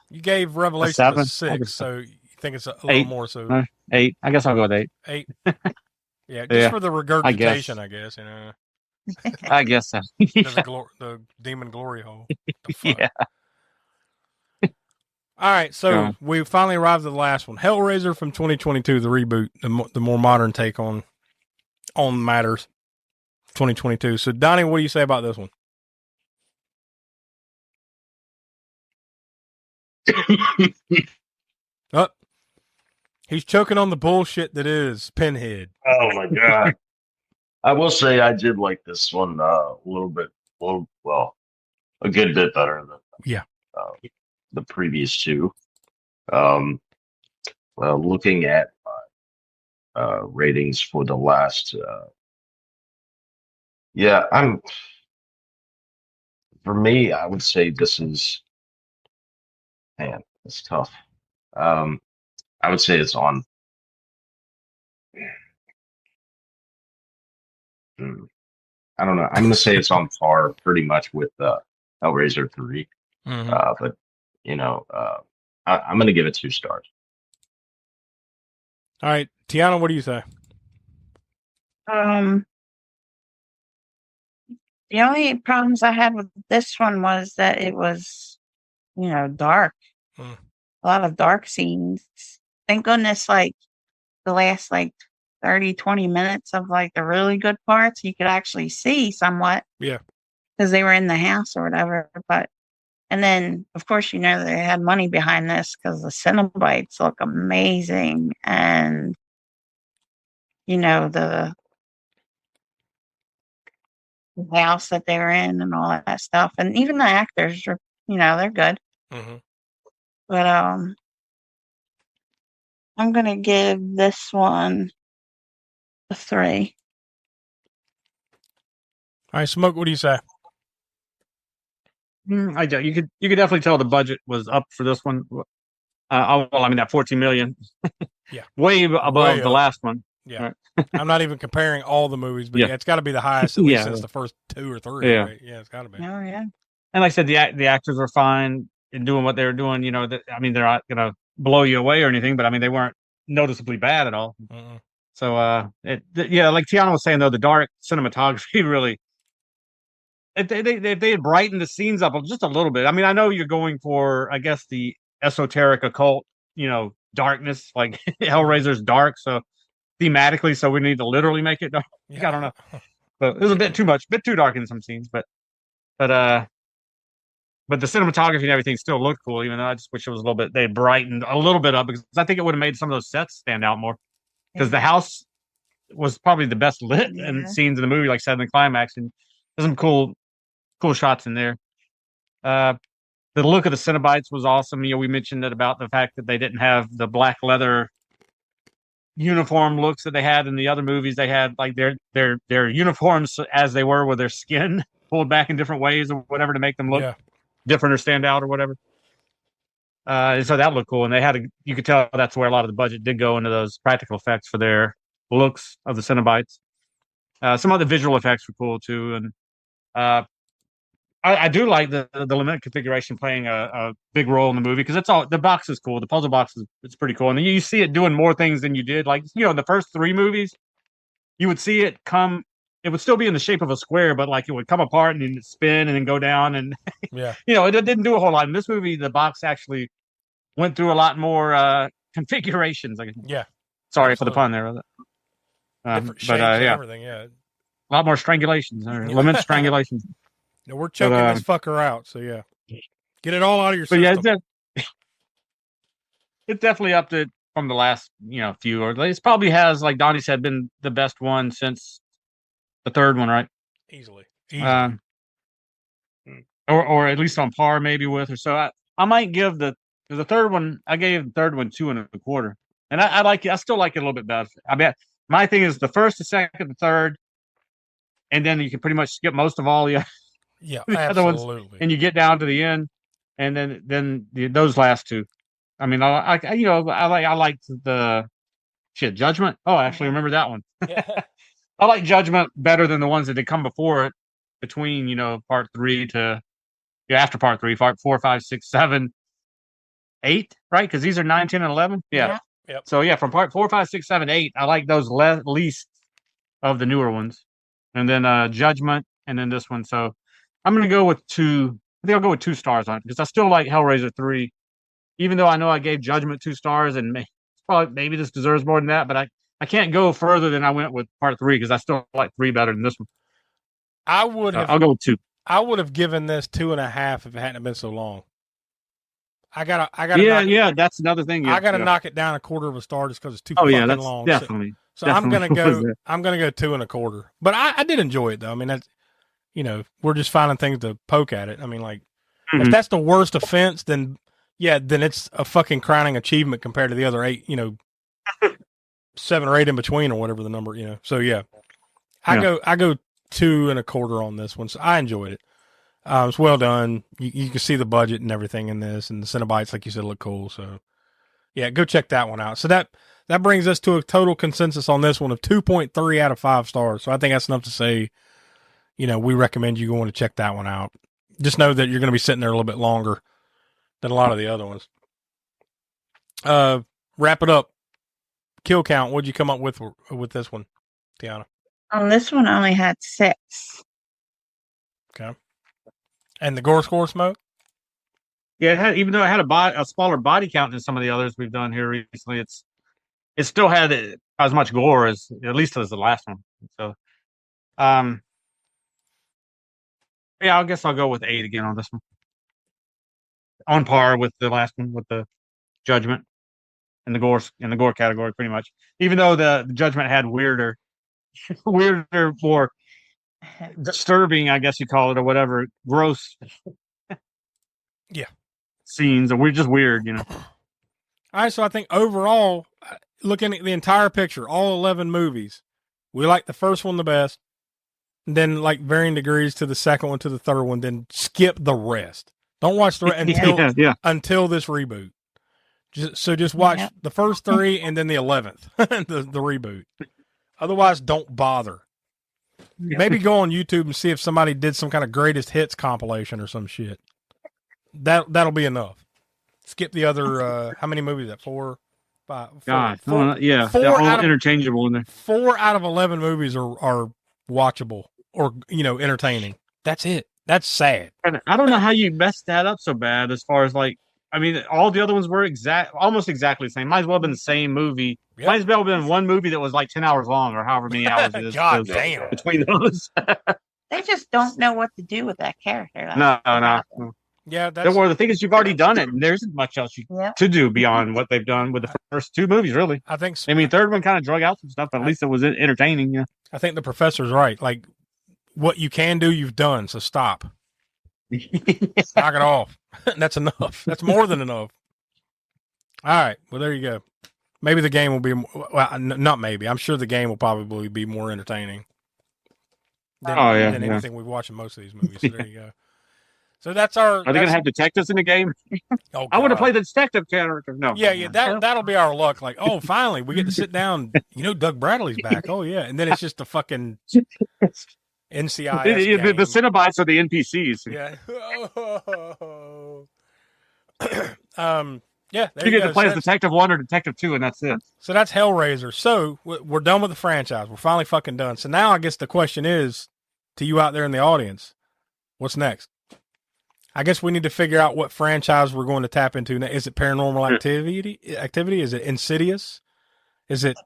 You gave Revelation a 6, so you think it's a little more. So 8. I guess I'll go with 8. 8. Yeah, just for the regurgitation, I guess you know. I guess so. The demon glory hole. Yeah. All right, so we finally arrived at the last one, Hellraiser from 2022, the reboot, the more modern take on matters, 2022. So, Donnie, what do you say about this one? He's choking on the bullshit that is Pinhead. Oh my god! I will say I did like this one a good bit better than the previous two. Looking at ratings for the last, for me, I would say this is, man, it's tough. I would say it's on. I don't know. I'm going to say it's on par pretty much with Hellraiser 3. Mm-hmm. But, you know, I'm going to give it 2 stars. All right. Tiana, what do you say? The only problems I had with this one was that it was, you know, dark. A lot of dark scenes. Thank goodness, like, the last, 30, 20 minutes of, the really good parts, you could actually see somewhat. Yeah. Because they were in the house or whatever. And then, of course, you know, they had money behind this because the Cenobites look amazing. And, you know, the house that they were in and all that stuff. And even the actors are, you know, they're good. Mm-hmm. But I'm going to give this one a 3. All right, Smoke, what do you say? I do. You could definitely tell the budget was up for this one. That 14 million. Yeah. Way above the last one. Yeah. Right. I'm not even comparing all the movies, but it's got to be the highest at least since the first 2 or 3. Yeah. Right? Yeah, it's got to be. Oh, yeah. And like I said, the actors were fine in doing what they were doing. You know, they're not going to blow you away or anything, but I mean, they weren't noticeably bad at all. Mm-mm. So, like Tiana was saying, though, the dark cinematography really, if they had brightened the scenes up just a little bit. I mean, I know you're going for, I guess, the esoteric occult, you know, darkness, like Hellraiser's dark. So thematically, so we need to literally make it dark. Yeah. I don't know. But it was a bit too much, a bit too dark in some scenes, but the cinematography and everything still looked cool, even though I just wish it was a little bit, they brightened a little bit up because I think it would have made some of those sets stand out more. Because the house was probably the best lit and scenes in the movie, like said in the climax, and there's some cool shots in there. The look of the Cenobites was awesome. You know, we mentioned it about the fact that they didn't have the black leather uniform looks that they had in the other movies. They had like their uniforms as they were with their skin pulled back in different ways or whatever to make them look different or stand out or whatever. And so that looked cool, and you could tell that's where a lot of the budget did go into those practical effects for their looks of the Cenobites. Some other visual effects were cool too, and I do like the Lament configuration playing a big role in the movie because the box is cool, the puzzle box it's pretty cool, and you see it doing more things than you did. Like, you know, in the first 3 movies, you would see it come. It would still be in the shape of a square, but like it would come apart and then spin and then go down, and you know, it didn't do a whole lot. In this movie, the box actually went through a lot more configurations. Sorry for the pun there. Different shapes and everything. Yeah, a lot more strangulations or Lament Strangulation. No, we're choking this fucker out. So yeah, get it all out of your system. But It's definitely upped it from the last, few. Or it probably has, like Donnie said, been the best one since the third one, right? Easily. Or at least on par maybe with. Or so I might give the third one. I gave the third one 2.25, and I like it. I still like it a little bit better. I bet my thing is the first, the second, the third, and then you can pretty much skip most of all the other ones, and you get down to the end, and then those last two. I mean, I like the Judgment. Oh, I actually remember that one. Yeah. I like Judgment better than the ones that had come before it, between part 3 to after part 3, part 4, 5, 6, 7, 8, right? Because these are 9, 10, and 11. Yeah. Yep. So from part 4, 5, 6, 7, 8, I like those least of the newer ones, and then Judgment, and then this one. So I'm gonna go with 2. I think I'll go with 2 stars on it because I still like Hellraiser 3, even though I know I gave Judgment 2 stars, and maybe this deserves more than that, but I can't go further than I went with part 3 because I still like 3 better than this one. I'll go with 2. I would have given this 2.5 if it hadn't been so long. I gotta. Yeah, that's another thing. Yeah, I gotta knock it down 1/4 star just because it's too fucking long. Definitely. So I'm gonna go 2.25. But I did enjoy it though. I mean, that's we're just finding things to poke at it. I mean, like if that's the worst offense, then it's a fucking crowning achievement compared to the other 8. 7 or 8 in between or whatever the number. So I go 2.25 on this one. So I enjoyed it. It's well done. You can see the budget and everything in this, and the Cenobites, like you said, look cool. So go check that one out. So that brings us to a total consensus on this one of 2.3 out of 5 stars. So I think that's enough to say, we recommend you going to check that one out. Just know that you're going to be sitting there a little bit longer than a lot of the other ones. Wrap it up. Kill count. What'd you come up with this one, Tiana? On this one, I only had 6. Okay. And the gore score, Smoke? Yeah, even though it had a smaller body count than some of the others we've done here recently, it still had as much gore as at least as the last one. So, I guess I'll go with 8 again on this one, on par with the last one with the Judgment and the gore category, pretty much. Even though the Judgment had weirder, more disturbing, I guess you call it, or whatever, gross scenes, or we're just weird. All right, so I think overall, looking at the entire picture, all 11 movies, we like the first one the best, and then like varying degrees to the second one, to the third one, then skip the rest. Don't watch the rest until this reboot. Just watch the first 3 and then the 11th, the reboot. Otherwise, don't bother. Maybe go on YouTube and see if somebody did some kind of greatest hits compilation or some shit. That'll be enough. Skip the other. How many movies? Is that 4, 5? 4, God, 4, they're all interchangeable in there. 4 out of 11 movies are watchable or entertaining. That's it. That's sad. And I don't know how you messed that up so bad. As far as all the other ones were almost exactly the same. Might as well have been the same movie. Yep. Might as well have been one movie that was like 10 hours long or however many hours it is. God damn. Between those. They just don't know what to do with that character. No. Yeah, the thing is, you've already done it, and there isn't much else to do beyond what they've done with the first 2 movies, really. I think so. I mean, third one kind of drug out some stuff, but at least it was entertaining. Yeah. I think the professor's right. Like, what you can do, you've done, so stop. Knock it off. That's enough. That's more than enough. All right. Well, there you go. Maybe the game will be, not maybe. I'm sure the game will probably be more entertaining than anything we've watched in most of these movies. So there you go. So that's our. Are they going to have detectives in the game? Oh, I want to play the detective character. No. Yeah. That'll be our luck. Like, oh, finally, we get to sit down. Doug Bradley's back. Oh, yeah. And then it's just a fucking NCIS game. The Cenobites are the NPCs. Yeah. You get to play as Detective 1 or Detective 2, and that's it. So that's Hellraiser. So we're done with the franchise. We're finally fucking done. So now I guess the question is, to you out there in the audience, what's next? I guess we need to figure out what franchise we're going to tap into. Is it Paranormal Activity? Is it Insidious? Is it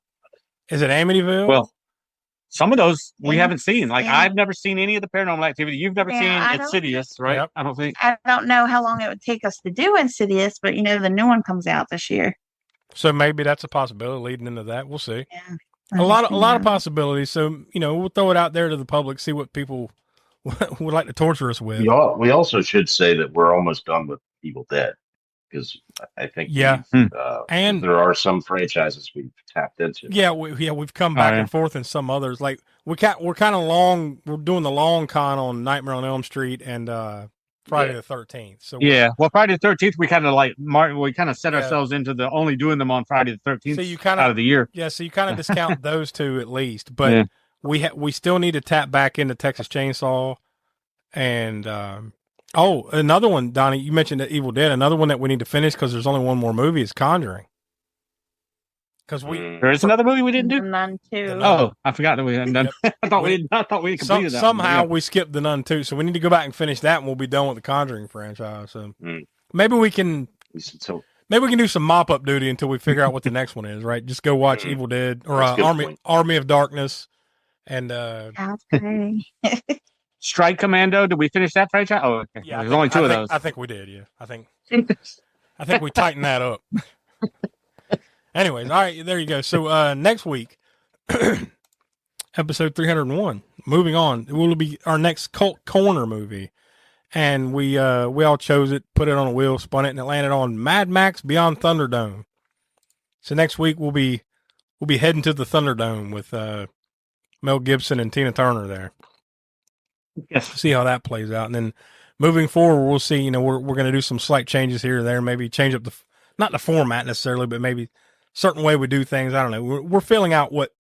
Amityville? Well, some of those we haven't seen. Like, I've never seen any of the Paranormal Activity. You've never seen Insidious, right? Yep. I don't think. I don't know how long it would take us to do Insidious, but the new one comes out this year. So maybe that's a possibility leading into that. We'll see. Yeah. A lot of possibilities. So, we'll throw it out there to the public, see what people would like to torture us with. We also should say that we're almost done with Evil Dead, because I think and there are some franchises we've tapped into. Yeah, we've come back and forth in some others. Like we're kind of long. We're doing the long con on Nightmare on Elm Street and Friday the 13th. So Friday the 13th we kind of set ourselves into the only doing them on Friday the 13th. So you kind of out of the year. Yeah, so you kind of discount those two at least, but we still need to tap back into Texas Chainsaw and another one, Donnie. You mentioned the Evil Dead. Another one that we need to finish because there's only one more movie is Conjuring. Because there is another movie we didn't do. The Nun 2. Oh, I forgot that we hadn't done. I thought we completed that. Somehow we skipped the Nun 2, so we need to go back and finish that, and we'll be done with the Conjuring franchise. So maybe we can do some mop up duty until we figure out what the next one is. Right? Just go watch Evil Dead or Army of Darkness, and Strike Commando. Did we finish that franchise? Oh, okay. Yeah, there's only two of those. I think we did. Yeah, I think we tightened that up. Anyways, all right, there you go. So next week, episode 301. Moving on, it will be our next Cult Corner movie, and we all chose it, put it on a wheel, spun it, and it landed on Mad Max Beyond Thunderdome. So next week we'll be heading to the Thunderdome with Mel Gibson and Tina Turner there. Yes. See how that plays out, and then moving forward, we'll see. We're going to do some slight changes here or there. Maybe change up not the format necessarily, but maybe certain way we do things. I don't know. We're filling out what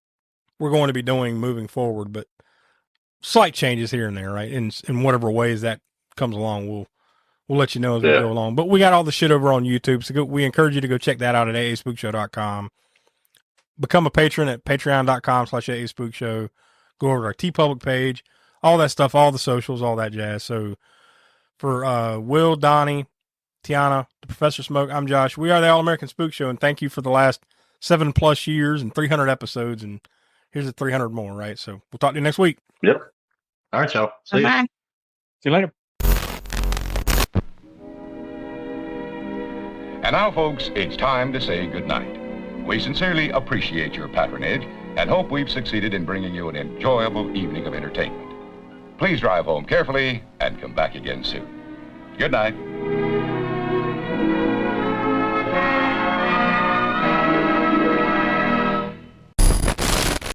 we're going to be doing moving forward, but slight changes here and there, right? In whatever ways that comes along, we'll let you know as we go along. But we got all the shit over on YouTube, so we encourage you to go check that out at aaspookshow.com. Become a patron at patreon.com/aaspookshow. Go over to our TeePublic page, all that stuff, all the socials, all that jazz. So for Will, Donnie, Tiana, the Professor Smoke, I'm Josh. We are the All American Spook Show, and thank you for the last 7+ years and 300 episodes, and here's the 300 more, right? So we'll talk to you next week. Yep. All right, y'all. See you. Bye. See you later. And now, folks, it's time to say goodnight. We sincerely appreciate your patronage and hope we've succeeded in bringing you an enjoyable evening of entertainment. Please drive home carefully and come back again soon. Good night.